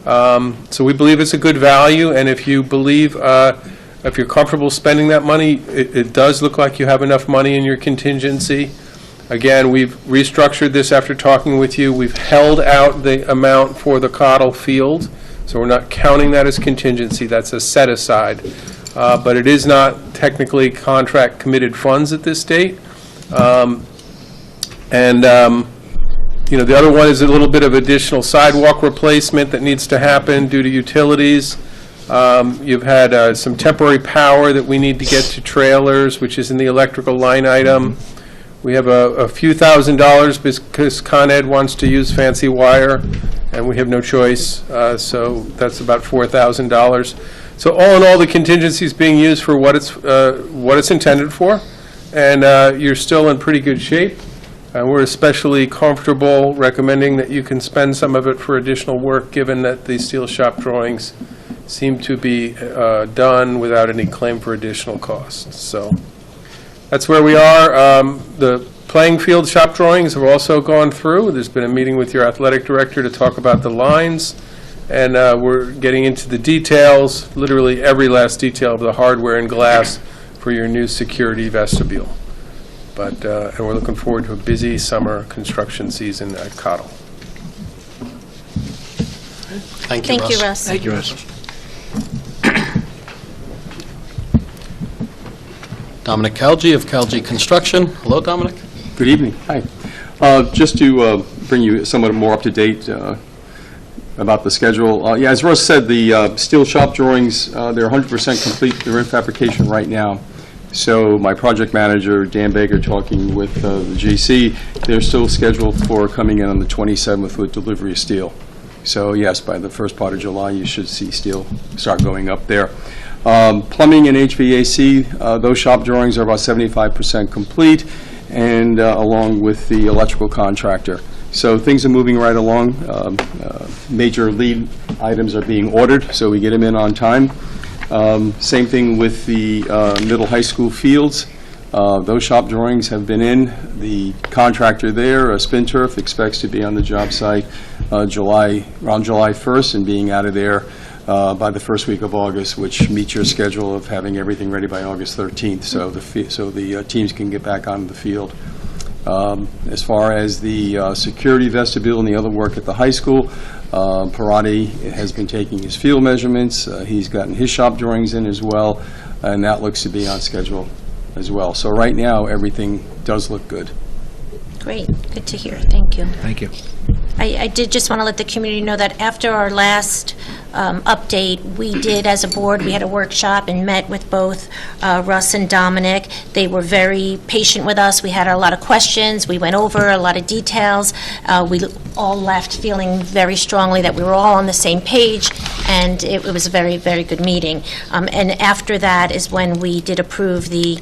So we believe it's a good value, and if you believe, if you're comfortable spending that money, it does look like you have enough money in your contingency. Again, we've restructured this after talking with you. We've held out the amount for the Cottle field, so we're not counting that as contingency. That's a set aside. But it is not technically contract committed funds at this date. The other one is a little bit of additional sidewalk replacement that needs to happen due to utilities. You've had some temporary power that we need to get to trailers, which is in the electrical line item. We have a few $1,000s because Con Ed wants to use fancy wire, and we have no choice, so that's about $4,000. So all in all, the contingency is being used for what it's intended for, and you're still in pretty good shape. We're especially comfortable recommending that you can spend some of it for additional work, given that the steel shop drawings seem to be done without any claim for additional costs. So that's where we are. The playing field shop drawings have also gone through. There's been a meeting with your athletic director to talk about the lines, and we're getting into the details, literally every last detail of the hardware and glass for your new security vestibule. And we're looking forward to a busy summer construction season at Cottle. Thank you, Russ. Russ. Thank you, Russ. Dominic Calgi of Calgi Construction. Hello, Dominic. Good evening. Hi. Just to bring you somewhat more up to date about the schedule. As Russ said, the steel shop drawings, they're 100% complete. They're in fabrication right now. So my project manager, Dan Baker, talking with the GC, they're still scheduled for coming in on the 27th with delivery of steel. So yes, by the first part of July, you should see steel start going up there. Plumbing and HVAC, those shop drawings are about 75% complete, and along with the electrical contractor. So things are moving right along. Major lead items are being ordered, so we get them in on time. Same thing with the middle high school fields. Those shop drawings have been in. The contractor there, Spin Turf, expects to be on the job site around July 1st and being out of there by the first week of August, which meets your schedule of having everything ready by August 13th, so the teams can get back on the field. As far as the security vestibule and the other work at the high school, Parati has been taking his field measurements. He's gotten his shop drawings in as well, and that looks to be on schedule as well. So right now, everything does look good. Great, good to hear. Thank you. Thank you. I did just want to let the community know that after our last update, we did, as a board, we had a workshop and met with both Russ and Dominic. They were very patient with us. We had a lot of questions. We went over a lot of details. We all left feeling very strongly that we were all on the same page, and it was a very, very good meeting. And after that is when we did approve the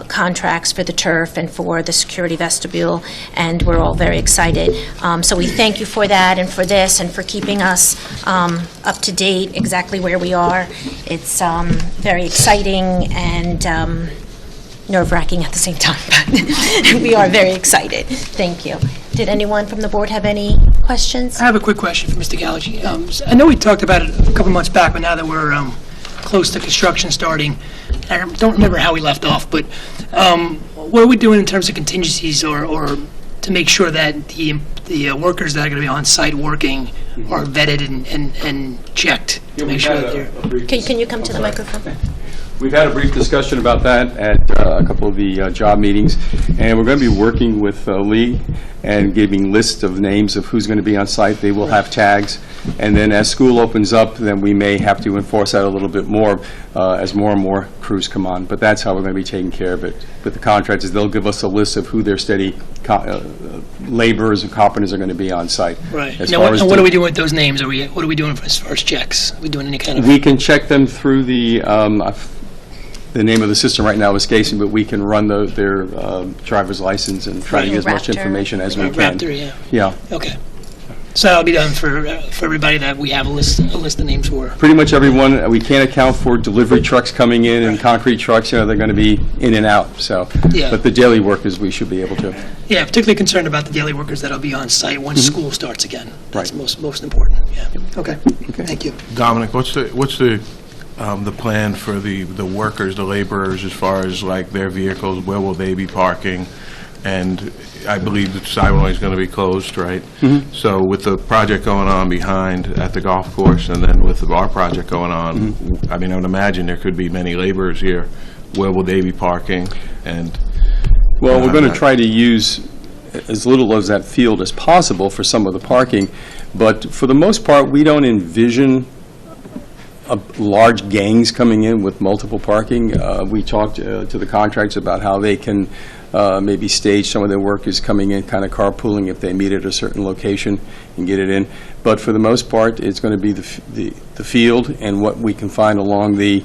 contracts for the turf and for the security vestibule, and we're all very excited. So we thank you for that and for this and for keeping us up to date exactly where we are. It's very exciting and nerve-wracking at the same time, but we are very excited. Thank you. Did anyone from the board have any questions? I have a quick question for Mr. Gallagher. I know we talked about it a couple months back, but now that we're close to construction starting, I don't remember how we left off, but What are we doing in terms of contingencies or to make sure that the workers that are going to be on site working are vetted and checked to make sure that they're... Can you come to the microphone? We've had a brief discussion about that at a couple of the job meetings, and we're going to be working with Lee and giving lists of names of who's going to be on site. They will have tags, and then as school opens up, then we may have to enforce that a little bit more as more and more crews come on. But that's how we're going to be taking care of it. With the contractors, they'll give us a list of who their steady laborers and carpenters are going to be on site. Right. As Now, far what as are we doing with those names? What are we doing as far as checks? Are we doing any kind of... We can check them through the name of the system right now is Casey, but we can run their driver's license and try to get as much Raptor. information as we can. Raptor, yeah. Yeah. Okay. So that'll be done for everybody that we have a list of names for. Pretty much everyone. We can't account for delivery trucks coming in and concrete trucks. They're going to be in and out. So, Yeah. but the daily workers, we should be able to. Yeah, particularly concerned about the daily workers that'll be on site once school starts again. That's Right. most important, yeah. Okay, thank you. Dominic, what's the plan for the workers, the laborers, as far as like their vehicles? Where will they be parking? And I believe that Siloy is going to be closed, right? So with the project going on behind at the golf course, and then with our project going on, I mean, I would imagine there could be many laborers here. Where will they be parking? And Well, we're going to try to use as little of that field as possible for some of the parking, but for the most part, we don't envision large gangs coming in with multiple parking. We talked to the contractors about how they can maybe stage some of their workers coming in, kind of carpooling if they meet at a certain location and get it in. But for the most part, it's going to be the field and what we can find along the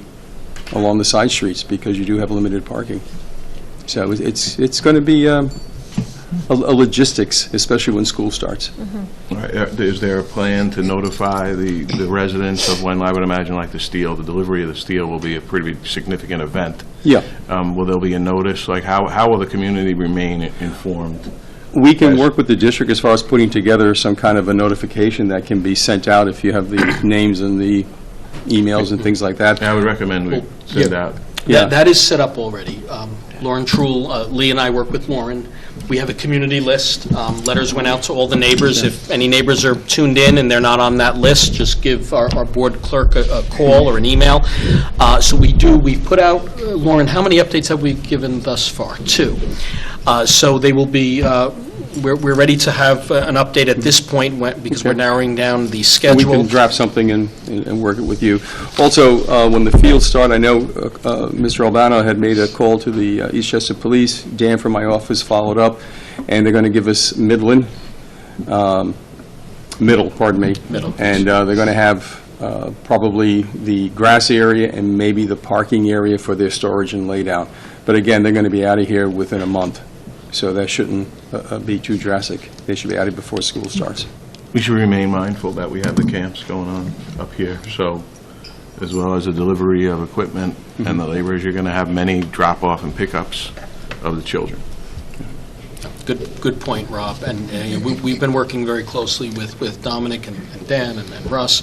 side streets, because you do have limited parking. So it's going to be a logistics, especially when school starts. is there a plan to notify the residents of when, I would imagine, like the delivery of the steel will be a pretty significant event? Yeah. Will there be a notice? Like, how will the community remain informed? We can work with the district as far as putting together some kind of a notification that can be sent out if you have the names and the emails and things like that. I would recommend we send out. Yeah. That is set up already. Lauren Truhl, Lee and I work with Lauren. We have a community list. Letters went out to all the neighbors. If any neighbors are tuned in and they're not on that list, just give our board clerk a call or an email. So we've put out, Lauren, how many updates have we given thus far? 2. So they will be, we're ready to have an update at this point because we're narrowing down the schedule. We can draft something and work it with you. Also, when the fields start, I know Mr. Albano had made a call to the Eastchester Police. Dan from my office followed up, and they're going to give us Middle, pardon me. Middle. And they're going to have probably the grass area and maybe the parking area for their storage and laydown. But again, they're going to be out of here within a month. So that shouldn't be too drastic. They should be out of before school starts. We should remain mindful that we have the camps going on up here, so, as well as the delivery of equipment and the laborers, you're going to have many drop-off and pickups of the children. Good point, Rob. And we've been working very closely with Dominic and Dan and Russ.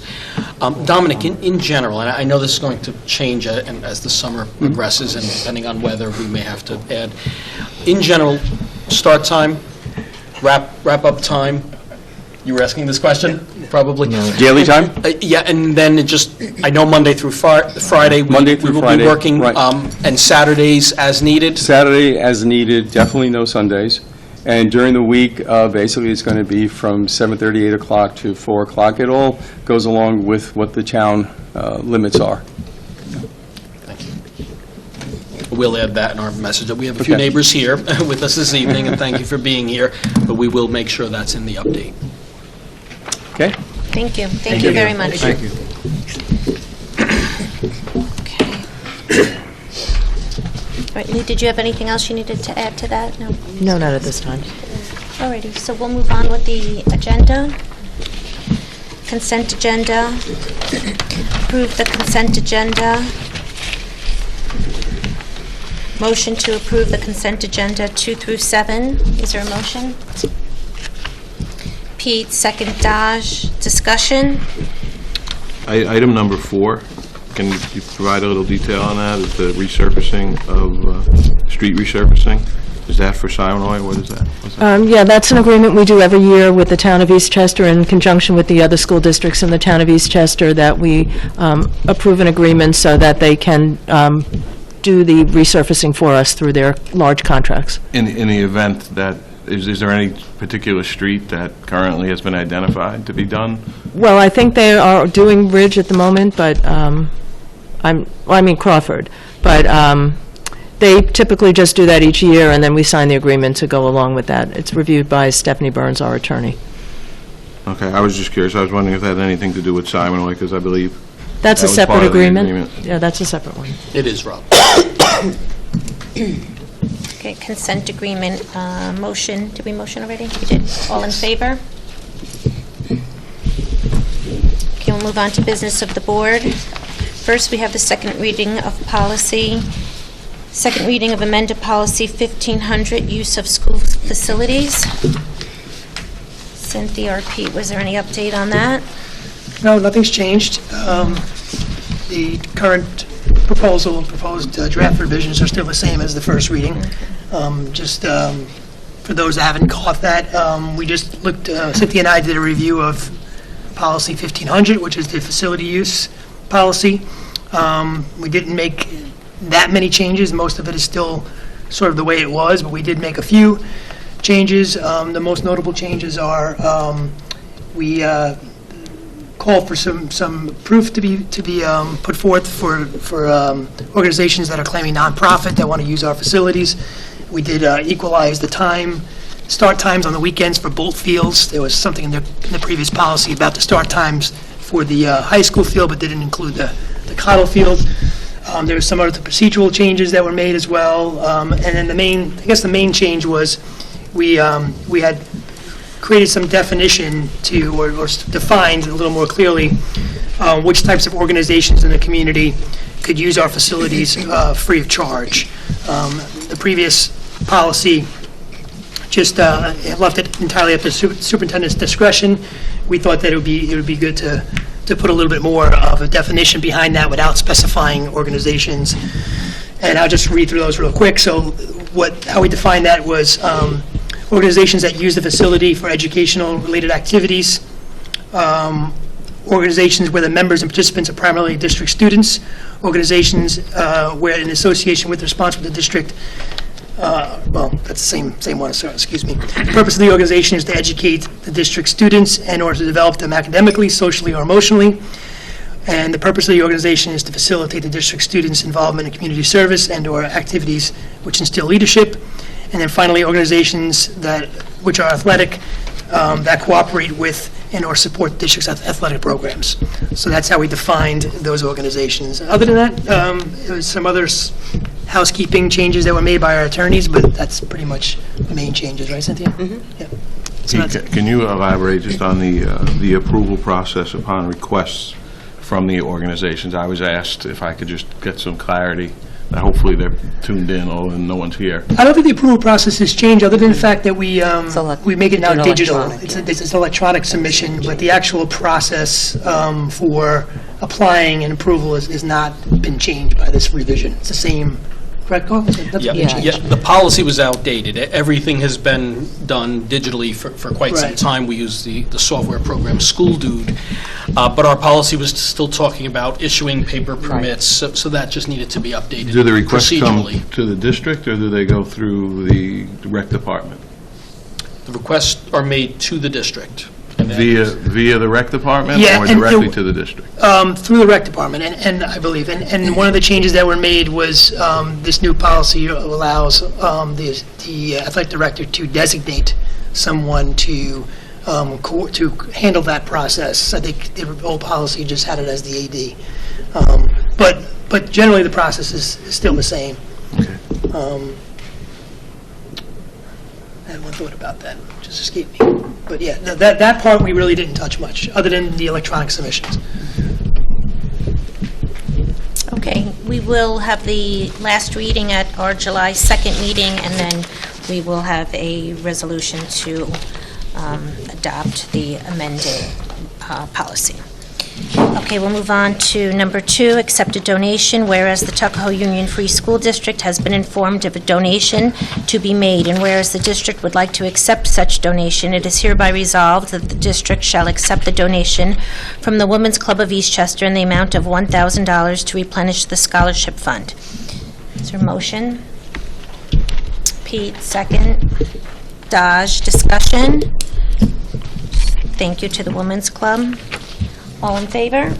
Dominic, in general, and I know this is going to change as the summer progresses, and depending on weather, we may have to add. In general, start time, wrap-up time. You were asking this question, probably? Daily time? Yeah, and then I know Monday through Friday. Monday through we will Friday, be working, right. and Saturdays as needed. Saturday as needed, definitely no Sundays. And during the week, basically, it's going to be from 7:30, 8 o'clock to 4 o'clock. It all goes along with what the town limits are. Thank you. We'll add that in our message. We have a few Okay. neighbors here with us this evening, and thank you for being here, but we will make sure that's in the update. Okay? Thank you. Thank you very much. Thank you. Okay. All right, Lee, did you have anything else you needed to add to that? No? No, not at this time. Alrighty, so we'll move on with the agenda. Consent agenda. Approve the consent agenda. Motion to approve the consent agenda 2 through 7. Is there a motion? Pete, second Dodge. Discussion? Item number 4, can you provide a little detail on that? Is the resurfacing of street resurfacing, is that for Silonoy? What is that? What's that? Yeah, that's an agreement we do every year with the town of Eastchester in conjunction with the other school districts in the town of Eastchester, that we approve an agreement so that they can do the resurfacing for us through their large contracts. In the event that, is there any particular street that currently has been identified to be done? Well, I think they are doing Ridge at the moment, but Crawford. But they typically just do that each year, and then we sign the agreement to go along with that. It's reviewed by Stephanie Burns, our attorney. Okay, I was just curious. I was wondering if that had anything to do with Silonoy, because I believe That's that a was separate part of the agreement. Yeah, that's a separate one. It is, Rob. Okay, consent agreement, motion, did we motion already? We did. All in favor? Okay, we'll move on to business of the board. First, we have the second reading of policy, second reading of amended policy 1500, use of school facilities. Cynthia or Pete, was there any update on that? No, nothing's changed. The current proposal and proposed draft revisions are still the same as the first reading. Just for those that haven't caught that, we just looked, Cynthia and I did a review of policy 1500, which is the facility use policy. We didn't make that many changes. Most of it is still sort of the way it was, but we did make a few changes. The most notable changes are we call for some proof to be put forth for organizations that are claiming nonprofit that want to use our facilities. We did equalize the start times on the weekends for both fields. There was something in the previous policy about the start times for the high school field, but didn't include the Cottle field. There were some other procedural changes that were made as well. And then the main change was we had created some definition or defined a little more clearly which types of organizations in the community could use our facilities free of charge. The previous policy just left it entirely up to superintendent's discretion. We thought that it would be good to put a little bit more of a definition behind that without specifying organizations. And I'll just read through those real quick. So how we defined that was organizations that use the facility for educational related activities, organizations where the members and participants are primarily district students, organizations where in association with or sponsored with the district, well, that's the same one, sorry, excuse me. The purpose of the organization is to educate the district students and or to develop them academically, socially, or emotionally. And the purpose of the organization is to facilitate the district students' involvement in community service and or activities which instill leadership. And then finally, organizations which are athletic, that cooperate with and or support the district's athletic programs. So that's how we defined those organizations. Other than that, there was some other housekeeping changes that were made by our attorneys, but that's pretty much the main changes, right, Cynthia? Mm-hmm. Yeah. So that's it. Can you elaborate just on the approval process upon requests from the organizations? I was asked if I could just get some clarity. Hopefully they're tuned in, and no one's here. I don't think the approval process has changed, other than the fact that we make it now digital. It's an electronic submission, but the actual process for applying and approval has not been changed by this revision. It's the same, correct, Carl? Yeah, the policy was outdated. Everything has been done digitally for quite some time. We use the software program School Dude, but our policy was still talking about issuing paper permits, so that just needed to be updated. Do the requests come to the district, or do they go through the rec department? The requests are made to the district. Via the rec department, yeah, or directly to the district? Through the rec department, and I believe, and one of the changes that were made was this new policy allows the athletic director to designate someone to handle that process. I think the old policy just had it as the AD, but generally the process is still the same. Okay. I had one thought about that, just escaped me. But yeah, that part we really didn't touch much, other than the electronic submissions. Okay, we will have the last reading at our July 2nd meeting, and then we will have a resolution to adopt the amended policy. Okay, we'll move on to number 2, accept a donation, whereas the Tuckahoe Union Free School District has been informed of a donation to be made, and whereas the district would like to accept such donation, it is hereby resolved that the district shall accept the donation from the Women's Club of Eastchester in the amount of $1,000 to replenish the scholarship fund. Is there a motion? Pete, second. Daj, discussion? Thank you to the Women's Club. All in favor?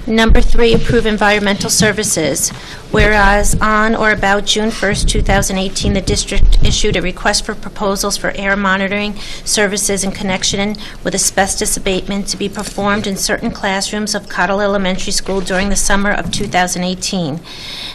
Number 3, approve environmental services. Whereas on or about June 1st, 2018, the district issued a request for proposals for air monitoring services in connection with asbestos abatement to be performed in certain classrooms of Cottle Elementary School during the summer of 2018.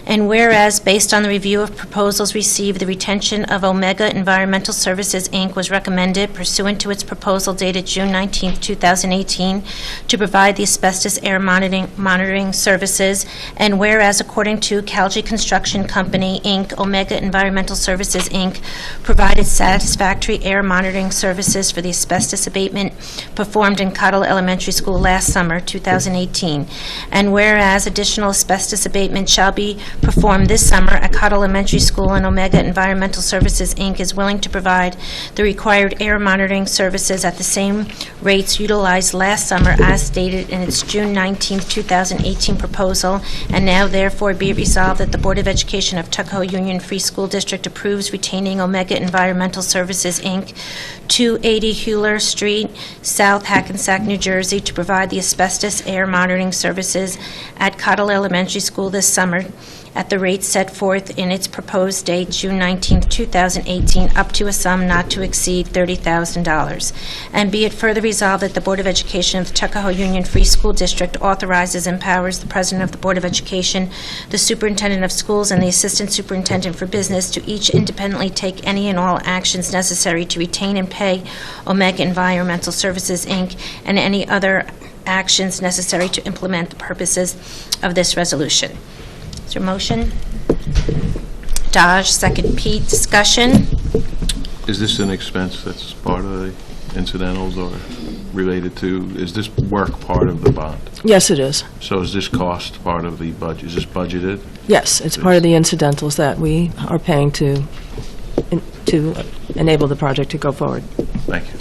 And whereas, based on the review of proposals received, the retention of Omega Environmental Services, Inc. was recommended pursuant to its proposal dated June 19th, 2018, to provide the asbestos air monitoring services. And whereas, according to Calgie Construction Company, Inc., Omega Environmental Services, Inc., provided satisfactory air monitoring services for the asbestos abatement performed in Cottle Elementary School last summer, 2018. And whereas additional asbestos abatement shall be performed this summer at Cottle Elementary School, and Omega Environmental Services, Inc. is willing to provide the required air monitoring services at the same rates utilized last summer as stated in its June 19, 2018 proposal, and now therefore be it resolved that the Board of Education of Tuckahoe Union Free School District approves retaining Omega Environmental Services, Inc., 280 Hewler Street, South Hackensack, New Jersey, to provide the asbestos air monitoring services at Cottle Elementary School this summer at the rates set forth in its proposed date, June 19, 2018, up to a sum not to exceed $30,000. And be it further resolved that the Board of Education of the Tuckahoe Union Free School District authorizes and empowers the President of the Board of Education, the Superintendent of Schools, and the Assistant Superintendent for Business to each independently take any and all actions necessary to retain and pay Omega Environmental Services, Inc., and any other actions necessary to implement the purposes of this resolution. Is there a motion? Daj, second. Pete, discussion? Is this an expense that's part of the incidentals or related to, is this work part of the bond? Yes, it is. So is this cost part of the budget? Is this budgeted? Yes, it's part of the incidentals that we are paying to enable the project to go forward. Thank you.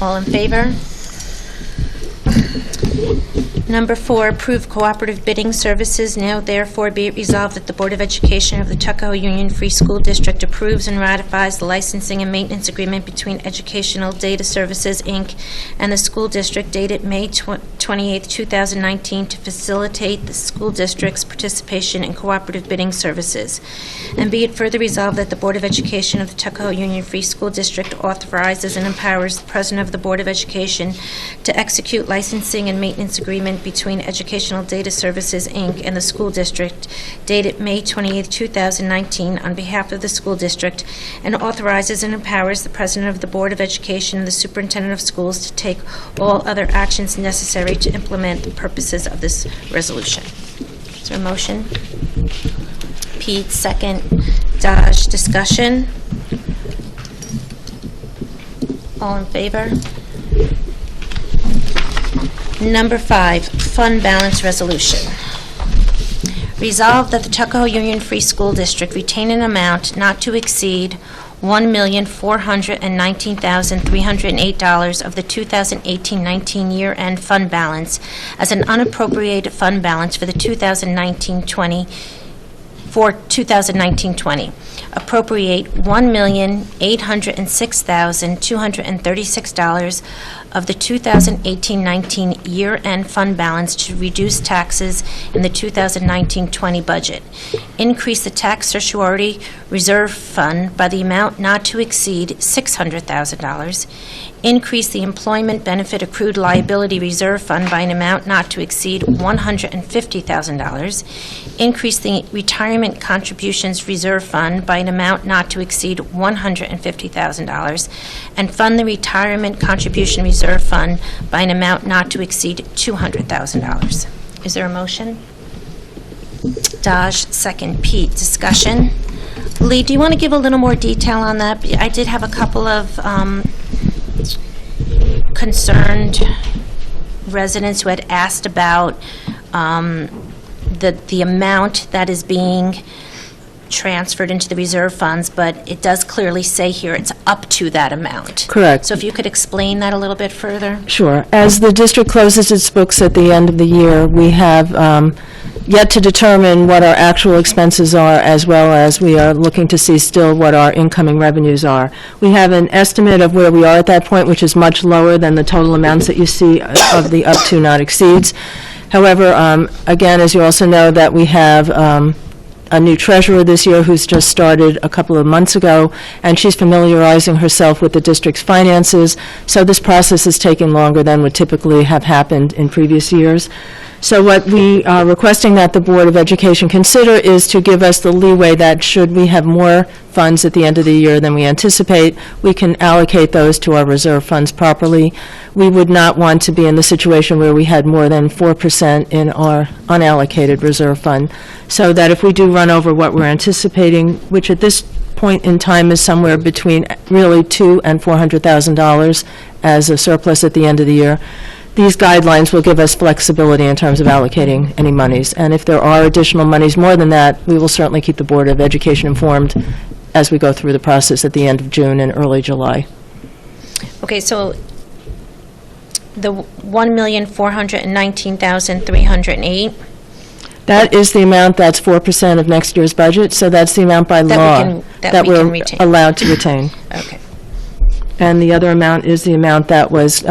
All in favor? Number 4, approve cooperative bidding services. Now therefore be it resolved that the Board of Education of the Tuckahoe Union Free School District approves and ratifies the licensing and maintenance agreement between Educational Data Services, Inc. and the school district dated May 28, 2019 to facilitate the school district's participation in cooperative bidding services. And be it further resolved that the Board of Education of the Tuckahoe Union Free School District authorizes and empowers the President of the Board of Education to execute licensing and maintenance agreement between Educational Data Services, Inc. and the school district dated May 28, 2019 on behalf of the school district, and authorizes and empowers the President of the Board of Education and the Superintendent of Schools to take all other actions necessary to implement the purposes of this resolution. Is there a motion? Pete, second. Daj, discussion? All in favor? Number 5, fund balance resolution. Resolved that the Tuckahoe Union Free School District retain an amount not to exceed $1,419,308 of the 2018-19 year-end fund balance as an unappropriated fund balance for the 2019-20. Appropriate $1,806,236 of the 2018-19 year-end fund balance to reduce taxes in the 2019-20 budget. Increase the tax certiorari reserve fund by the amount not to exceed $600,000. Increase the employment benefit accrued liability reserve fund by an amount not to exceed $150,000. Increase the retirement contributions reserve fund by an amount not to exceed $150,000. And fund the retirement contribution reserve fund by an amount not to exceed $200,000. Is there a motion? Daj, second. Pete, discussion? Lee, do you want to give a little more detail on that? I did have a couple of concerned residents who had asked about the amount that is being transferred into the reserve funds, but it does clearly say here it's up to that amount. Correct. So if you could explain that a little bit further? Sure. As the district closes its books at the end of the year, we have yet to determine what our actual expenses are, as well as we are looking to see still what our incoming revenues are. We have an estimate of where we are at that point, which is much lower than the total amounts that you see of the up to not exceeds. However, again, as you also know, that we have a new treasurer this year who's just started a couple of months ago, and she's familiarizing herself with the district's finances, so this process is taking longer than would typically have happened in previous years. So what we are requesting that the Board of Education consider is to give us the leeway that should we have more funds at the end of the year than we anticipate, we can allocate those to our reserve funds properly. We would not want to be in the situation where we had more than 4% in our unallocated reserve fund, so that if we do run over what we're anticipating, which at this point in time is somewhere between really $200,000 and $400,000 as a surplus at the end of the year, these guidelines will give us flexibility in terms of allocating any monies. And if there are additional monies more than that, we will certainly keep the Board of Education informed as we go through the process at the end of June and early July. Okay, so the $1,419,308, That is the amount that's 4% of next year's budget, so that's the amount by law that we can we're retain. allowed to retain. Okay. And the other amount is the amount that was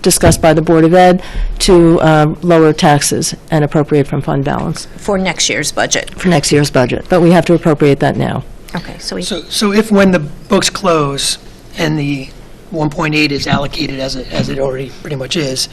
discussed by the Board of Ed to lower taxes and appropriate from fund balance For next year's budget. for next year's budget. But we have to appropriate that now. Okay, so we, So if, when the books close and the 1.8 is allocated as it already pretty much is,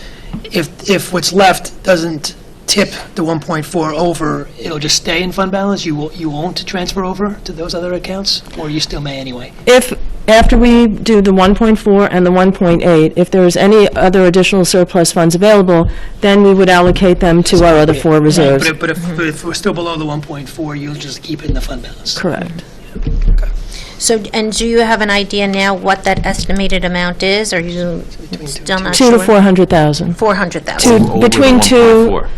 if what's left doesn't tip the 1.4 over, it'll just stay in fund balance? You won't transfer over to those other accounts, or you still may anyway? If, after we do the 1.4 and the 1.8, if there's any other additional surplus funds available, then we would allocate them to our other four reserves. Right, but if we're still below the 1.4, you'll just keep it in the fund balance? Correct. so, and do you have an idea now what that estimated amount is? Are you still not 2 sure? to 400,000. 400,000. Over Between the 2 1.4.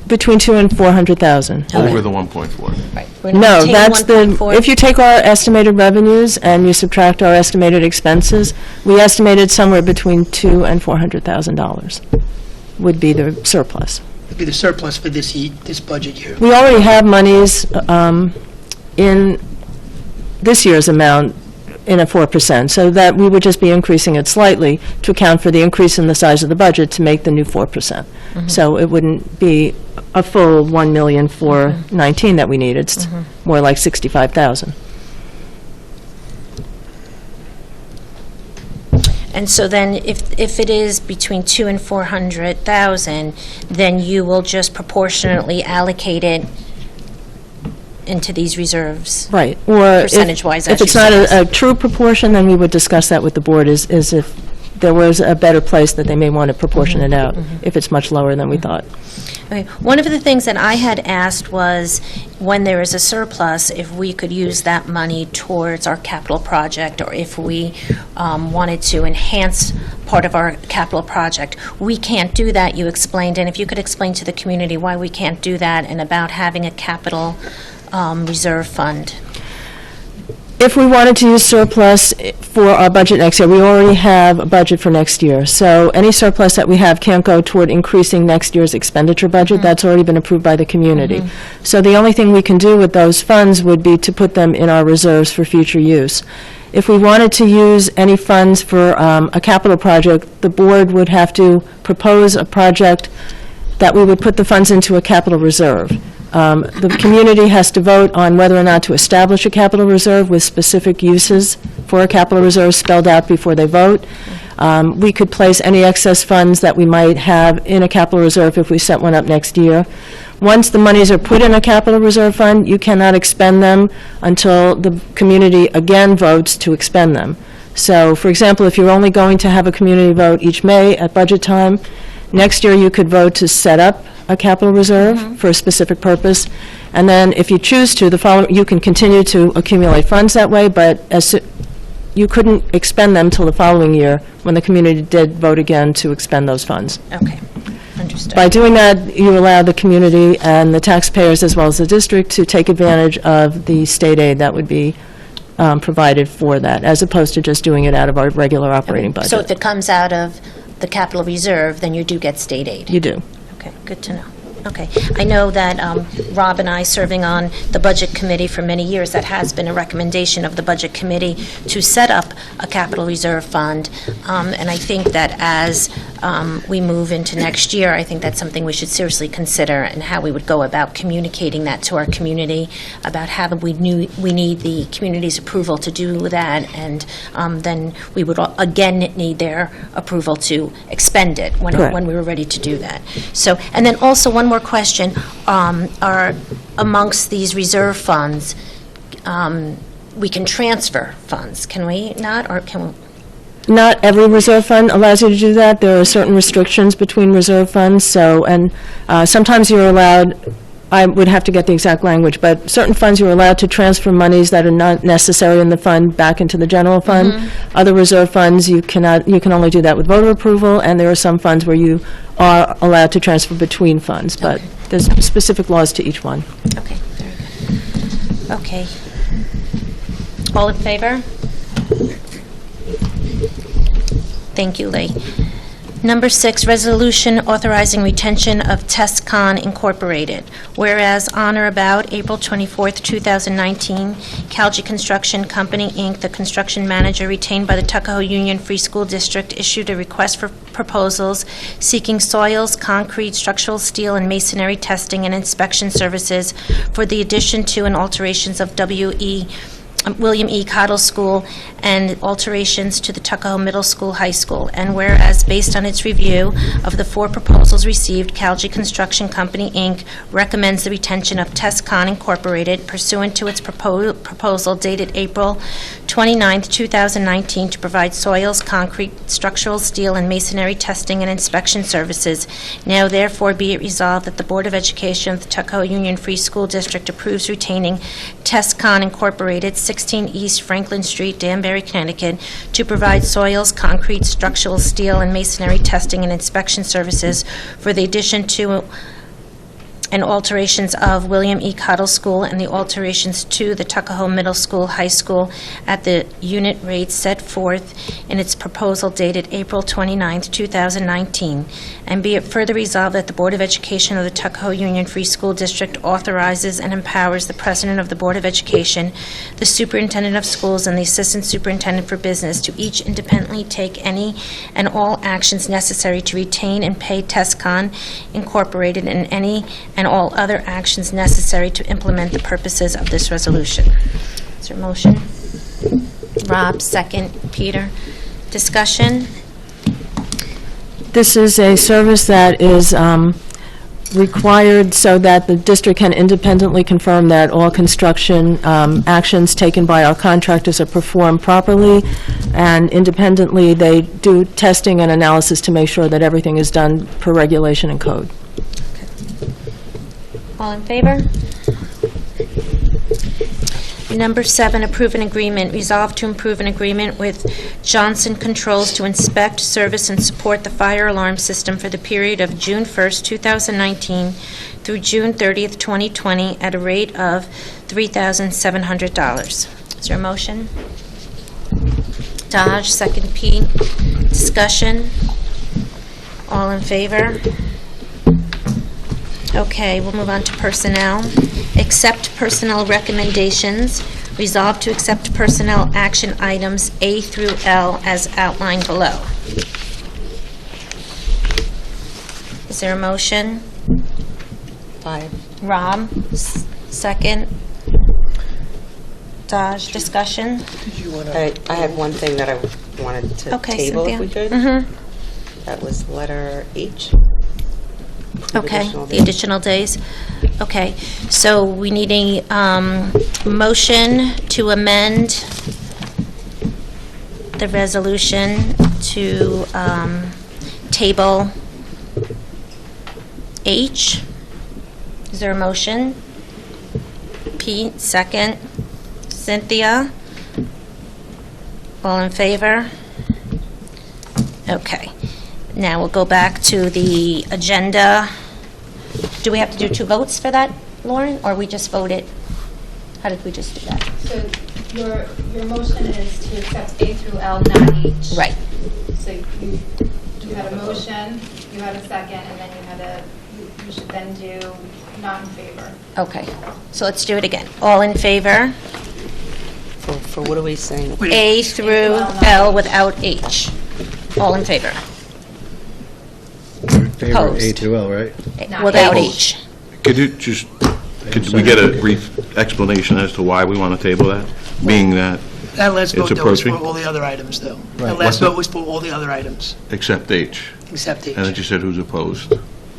Between 2 and 400,000. Over the 1.4. Right. We're not No, taking that's the, 1.4. if you take our estimated revenues and you subtract our estimated expenses, we estimated somewhere between $200,000 and $400,000 would be the surplus. It'd be the surplus for this budget year. We already have monies in this year's amount in a 4%, so that we would just be increasing it slightly to account for the increase in the size of the budget to make the new 4%. So it wouldn't be a full $1,419,000 that we need. It's more like $65,000. And so then, if it is between 2 and 400,000, then you will just proportionately allocate it into these reserves? Right. Or Percentage-wise, if as it's you not said. a true proportion, then we would discuss that with the board, is if there was a better place that they may want to proportion it out, if it's much lower than we thought. Okay. One of the things that I had asked was, when there is a surplus, if we could use that money towards our capital project, or if we wanted to enhance part of our capital project. We can't do that, you explained, and if you could explain to the community why we can't do that, and about having a capital reserve fund. If we wanted to use surplus for our budget next year, we already have a budget for next year. So any surplus that we have can't go toward increasing next year's expenditure budget. That's already been approved by the community. So the only thing we can do with those funds would be to put them in our reserves for future use. If we wanted to use any funds for a capital project, the board would have to propose a project that we would put the funds into a capital reserve. The community has to vote on whether or not to establish a capital reserve with specific uses for a capital reserve spelled out before they vote. We could place any excess funds that we might have in a capital reserve if we set one up next year. Once the monies are put in a capital reserve fund, you cannot expend them until the community again votes to expend them. So, for example, if you're only going to have a community vote each May at budget time, next year you could vote to set up a capital reserve for a specific purpose, and then if you choose to, you can continue to accumulate funds that way, but you couldn't expend them till the following year, when the community did vote again to expend those funds. Okay, understood. By doing that, you allow the community and the taxpayers, as well as the district, to take advantage of the state aid that would be provided for that, as opposed to just doing it out of our regular operating budget. So if it comes out of the capital reserve, then you do get state aid? You do. Okay, good to know. Okay. I know that Rob and I, serving on the Budget Committee for many years, that has been a recommendation of the Budget Committee to set up a capital reserve fund. And I think that as we move into next year, I think that's something we should seriously consider, and how we would go about communicating that to our community, about how we need the community's approval to do that, and then we would again need their approval to expend it when we were ready to do that. So, and then also one more question, are amongst these reserve funds, we can transfer funds, can we not, or can we? Not every reserve fund allows you to do that. There are certain restrictions between reserve funds, so, and sometimes you're allowed, I would have to get the exact language, but certain funds you're allowed to transfer monies that are not necessary in the fund back into the general fund. Mm-hmm. Other reserve funds, you cannot, you can only do that with voter approval, and there are some funds where you are allowed to transfer between funds, but there's specific laws to each one. Okay, very good. Okay. All in favor? Thank you, Lee. Number 6, resolution authorizing retention of TestCon Incorporated. Whereas on or about April 24th, 2019, Calgi Construction Company, Inc., the construction manager retained by the Tuckahoe Union Free School District, issued a request for proposals seeking soils, concrete, structural steel, and masonry testing and inspection services for the addition to and alterations of William E. Cottle School and alterations to the Tuckahoe Middle School, High School. And whereas, based on its review of the 4 proposals received, Calgi Construction Company, Inc. recommends the retention of TestCon Incorporated pursuant to its proposal dated April 29, 2019, to provide soils, concrete, structural steel, and masonry testing and inspection services. Now therefore be it resolved that the Board of Education of the Tuckahoe Union Free School District approves retaining TestCon Incorporated, 16 East Franklin Street, Danbury, Connecticut, to provide soils, concrete, structural steel, and masonry testing and inspection services for the addition to and alterations of William E. Cottle School and the alterations to the Tuckahoe Middle School, High School at the unit rates set forth in its proposal dated April 29, 2019. And be it further resolved that the Board of Education of the Tuckahoe Union Free School District authorizes and empowers the President of the Board of Education, the Superintendent of Schools, and the Assistant Superintendent for Business to each independently take any and all actions necessary to retain and pay TestCon Incorporated, and any and all other actions necessary to implement the purposes of this resolution. Is there a motion? Rob, second. Peter. Discussion? This is a service that is required so that the district can independently confirm that all construction actions taken by our contractors are performed properly, and independently they do testing and analysis to make sure that everything is done per regulation and code. All in favor? Number 7, approve an agreement. Resolve to approve an agreement with Johnson Controls to inspect, service, and support the fire alarm system for the period of June 1st, 2019 through June 30th, 2020 at a rate of $3,700. Is there a motion? Dodge, second Pete. Discussion? All in favor? Okay, we'll move on to personnel. Accept personnel recommendations. Resolve to accept personnel action items A through L as outlined below. Is there a motion? 5. Rob, second. Dodge, discussion? I had one thing that I wanted to Okay, table, if Cynthia. we could. Mm-hmm. That was letter H. Okay, Additional the days. additional days. Okay, so we need a motion to amend the resolution to table H. Is there a motion? Pete, second. Cynthia? All in favor? Okay. Now we'll go back to the agenda. Do we have to do 2 votes for that, Lauren, or we just voted? How did we just do that? So your motion is to accept A through L, not H. Right. So you had a motion, you had a second, and then you should then do not in favor. Okay. So let's do it again. All in favor? For what are we saying? A through L without H. All in favor? We're in favor of A Opposed. through L, right? Without H. Could you just, could we get a brief explanation as to why we want to table that? Being that That last It's vote, though, was for approaching. all the other items, though. Right. That What's last the- vote was for all the other items, except H. except H. And then you said who's opposed?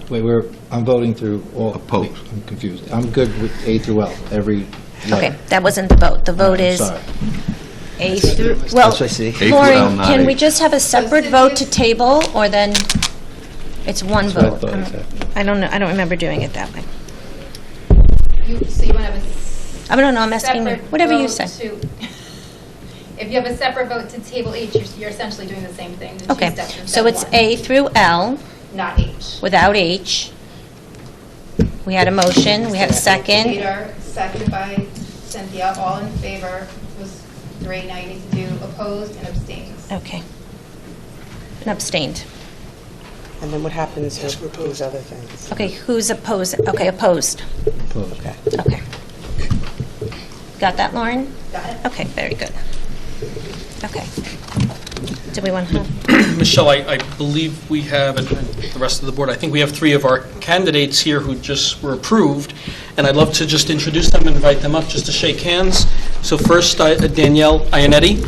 Wait, I'm voting through all. Opposed. I'm confused. I'm good with A through L, every Okay, letter. that wasn't the vote. The vote I'm is sorry. A through, well, That's what I see. A through L, Lauren, not can we H. just have a separate vote to table, or then it's one That's what I vote? thought, exactly. I don't know, I don't remember doing it that way. So you want to have a I don't know, I'm asking you, separate whatever you vote say. to- If you have a separate vote to table H, you're essentially doing the same thing, the 2 Okay, steps instead so of it's one. A through L Not H. without H. We had a motion, we had a second. Peter, seconded by Cynthia, all in favor was 3. Now you need to do opposed and abstains. Okay. And abstained. And then what happens with these other things? Okay, who's opposed? Okay, opposed. Opposed. Okay. Got that, Lauren? Got it? Okay, very good. Okay. Do we want to? Michelle, I believe we have, and the rest of the board, I think we have 3 of our candidates here who just were approved, and I'd love to just introduce them and invite them up just to shake hands. So first, Danielle Ionetti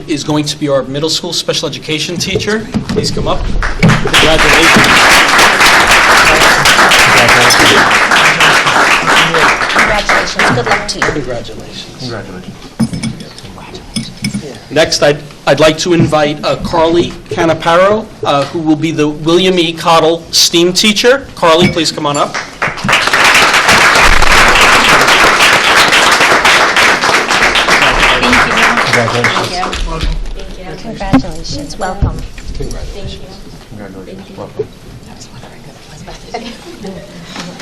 is going to be our middle school special education teacher. Please come up. Congratulations. Congratulations, good luck to you. Congratulations. Next, I'd like to invite Carly Canaparo, who will be the William E. Cottle STEAM teacher. Carly, please come on up. Congratulations, welcome.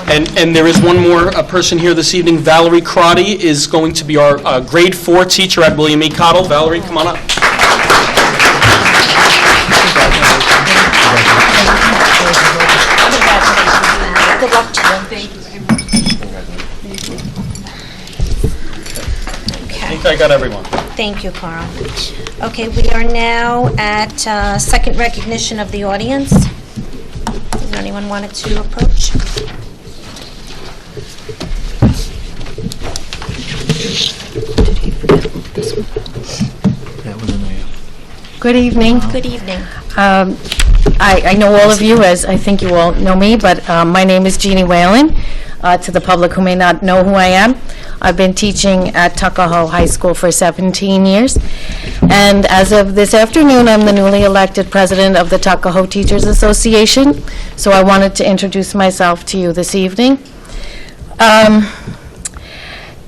And there is one more person here this evening. Valerie Crotty is going to be our grade 4 teacher at William E. Cottle. Valerie, come on up. Good luck to you. Thank you very much. I think I got everyone. Thank you, Carl. Okay, we are now at second recognition of the audience. Does anyone want to approach? Good evening. Good evening. I know all of you, as I think you all know me, but my name is Jeannie Whalen. To the public who may not know who I am, I've been teaching at Tuckahoe High School for 17 years. And as of this afternoon, I'm the newly elected president of the Tuckahoe Teachers Association. So I wanted to introduce myself to you this evening.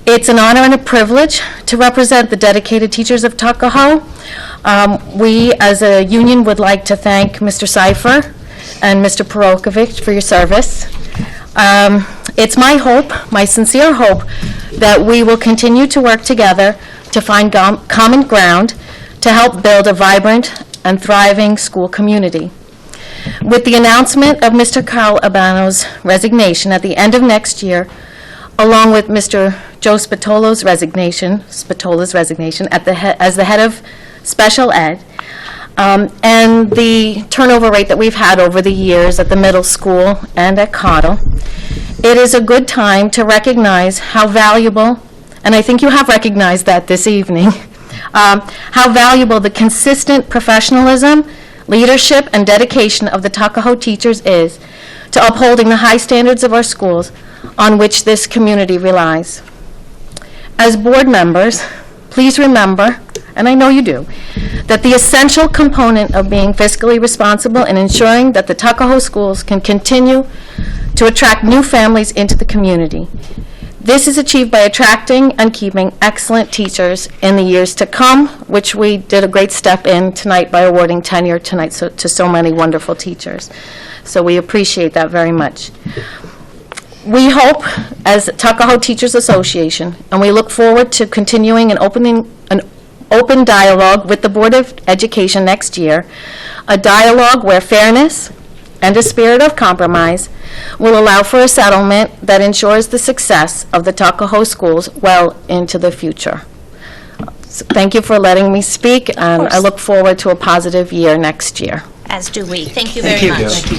It's an honor and a privilege to represent the dedicated teachers of Tuckahoe. We, as a union, would like to thank Mr. Cipher and Mr. Perokovic for your service. It's my hope, my sincere hope, that we will continue to work together to find common ground to help build a vibrant and thriving school community. With the announcement of Mr. Carl Albano's resignation at the end of next year, along with Mr. Joe Spatola's resignation as the head of special ed, and the turnover rate that we've had over the years at the middle school and at Cottle, it is a good time to recognize how valuable, and I think you have recognized that this evening, how valuable the consistent professionalism, leadership, and dedication of the Tuckahoe teachers is to upholding the high standards of our schools on which this community relies. As board members, please remember, and I know you do, that the essential component of being fiscally responsible and ensuring that the Tuckahoe schools can continue to attract new families into the community. This is achieved by attracting and keeping excellent teachers in the years to come, which we did a great step in tonight by awarding tenure tonight to so many wonderful teachers. So we appreciate that very much. We hope, as Tuckahoe Teachers Association, and we look forward to continuing an open dialogue with the Board of Education next year, a dialogue where fairness and a spirit of compromise will allow for a settlement that ensures the success of the Tuckahoe schools well into the future. So thank you for letting me speak, and I look forward to a positive year next year. As do we. Thank you very much. Thank you.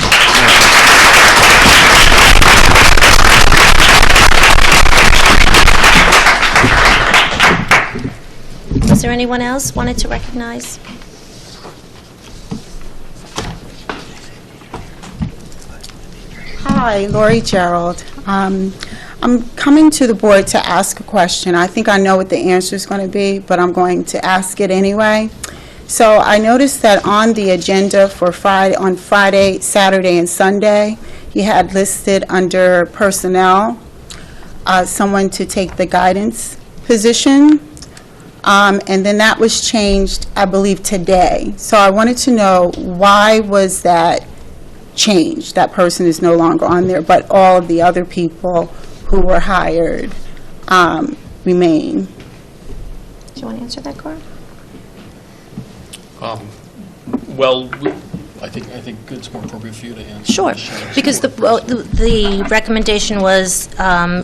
Was there anyone else wanted to recognize? Hi, Lori Gerald. I'm coming to the board to ask a question. I think I know what the answer is going to be, but I'm going to ask it anyway. So I noticed that on the agenda for Friday, Saturday, and Sunday, you had listed under personnel someone to take the guidance position, and then that was changed, I believe, today. So I wanted to know, why was that changed? That person is no longer on there, but all of the other people who were hired remain. Do you want to answer that, Cora? Well, I think it's more appropriate for you to answer. Sure, because the recommendation was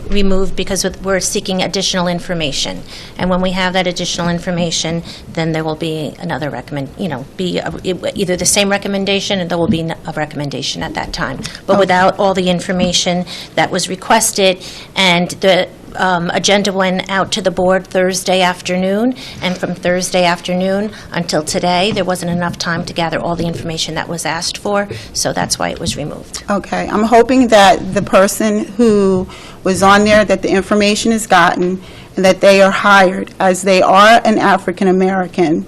removed because we're seeking additional information. And when we have that additional information, then there will be another either the same recommendation, and there will be a recommendation at that time. But without all the information that was requested, and the agenda went out to the board Thursday afternoon, and from Thursday afternoon until today, there wasn't enough time to gather all the information that was asked for, so that's why it was removed. Okay, I'm hoping that the person who was on there, that the information is gotten, and that they are hired, as they are an African American.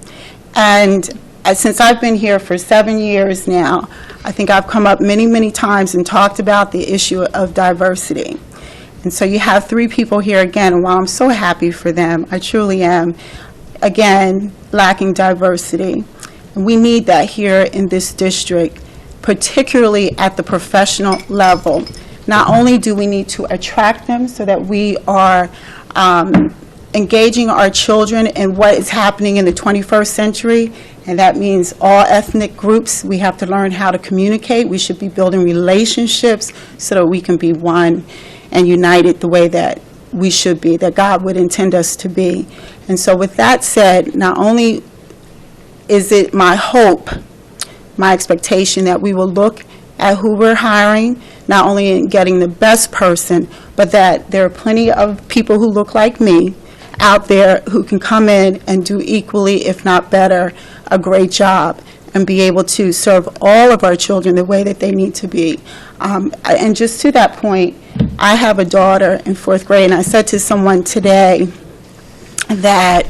And since I've been here for 7 years now, I think I've come up many, many times and talked about the issue of diversity. And so you have 3 people here again, and while I'm so happy for them, I truly am, again, lacking diversity. And we need that here in this district, particularly at the professional level. Not only do we need to attract them so that we are engaging our children in what is happening in the 21st century, and that means all ethnic groups. We have to learn how to communicate. We should be building relationships so that we can be one and united the way that we should be, that God would intend us to be. And so with that said, not only is it my hope, my expectation that we will look at who we're hiring, not only in getting the best person, but that there are plenty of people who look like me out there who can come in and do equally, if not better, a great job, and be able to serve all of our children the way that they need to be. And just to that point, I have a daughter in 4th grade, and I said to someone today that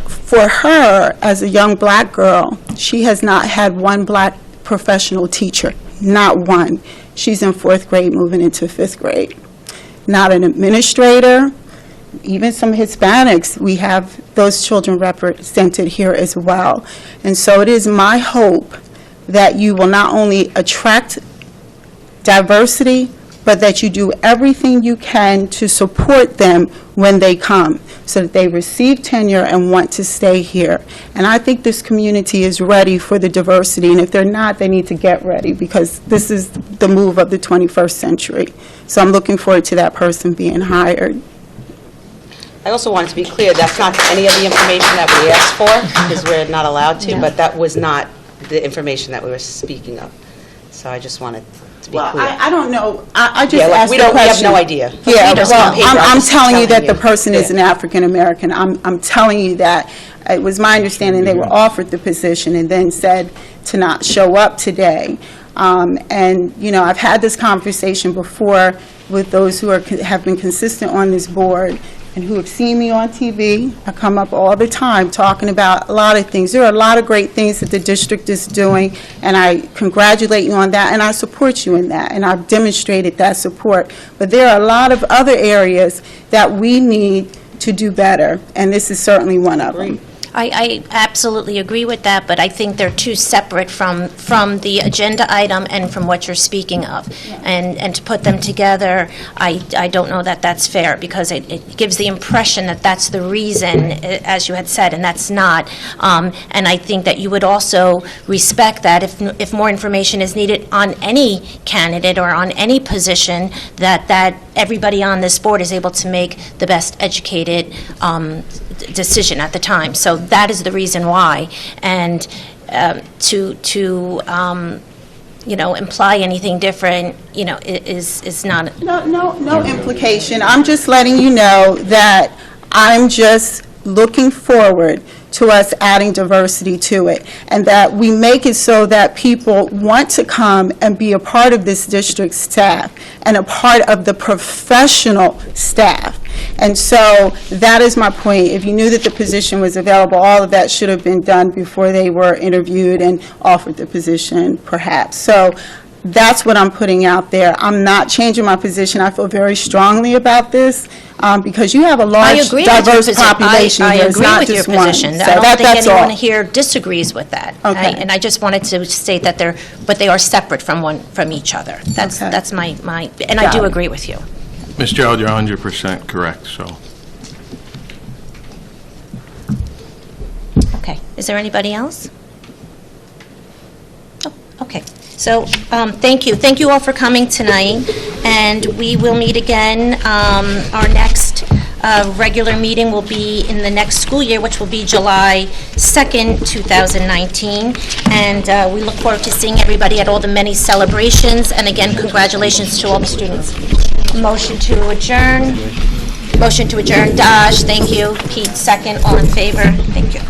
for her, as a young black girl, she has not had one black professional teacher, not one. She's in 4th grade, moving into 5th grade. Not an administrator, even some Hispanics, we have those children represented here as well. And so it is my hope that you will not only attract diversity, but that you do everything you can to support them when they come, so that they receive tenure and want to stay here. And I think this community is ready for the diversity, and if they're not, they need to get ready, because this is the move of the 21st century. So I'm looking forward to that person being hired. I also wanted to be clear, that's not any of the information that we asked for, because we're not allowed to, but that was not the information that we were speaking of. So I just wanted to be clear. I don't know. I just Yeah, asked we the don't, we have question. no idea. Yeah, We don't well, on paper, I'm just telling you that you. the person is an Yeah. African American. I'm telling you that. It was my understanding they were offered the position and then said to not show up today. And, you know, I've had this conversation before with those who have been consistent on this board, and who have seen me on TV. I come up all the time talking about a lot of things. There are a lot of great things that the district is doing, and I congratulate you on that, and I support you in that, and I've demonstrated that support. But there are a lot of other areas that we need to do better, and this is certainly one of them. I absolutely agree with that, but I think they're two separate from the agenda item and from what you're speaking of. And to put them together, I don't know that that's fair, because it gives the impression that that's the reason, as you had said, and that's not. And I think that you would also respect that if more information is needed on any candidate or on any position, that everybody on this board is able to make the best educated decision at the time. So that is the reason why. And to imply anything different, is not. No implication. I'm just letting you know that I'm just looking forward to us adding diversity to it, and that we make it so that people want to come and be a part of this district's staff and a part of the professional staff. And so that is my point. If you knew that the position was available, all of that should have been done before they were interviewed and offered the position, perhaps. So that's what I'm putting out there. I'm not changing my position. I feel very strongly about this, because you have a large, diverse population here. It's not just one. I agree with your position. I don't think anyone here disagrees with that. Okay. And I just wanted to state that they are separate from each other. That's my, and I do agree with you. Ms. Gerald, you're 100% correct, so. Okay. Is there anybody else? Oh, okay. So, thank you. Thank you all for coming tonight, and we will meet again. Our next regular meeting will be in the next school year, which will be July 2nd, 2019, and we look forward to seeing everybody at all the many celebrations, and again, congratulations to all the students. Motion to adjourn. Motion to adjourn, Dash, thank you. Pete, second. All in favor? Thank you.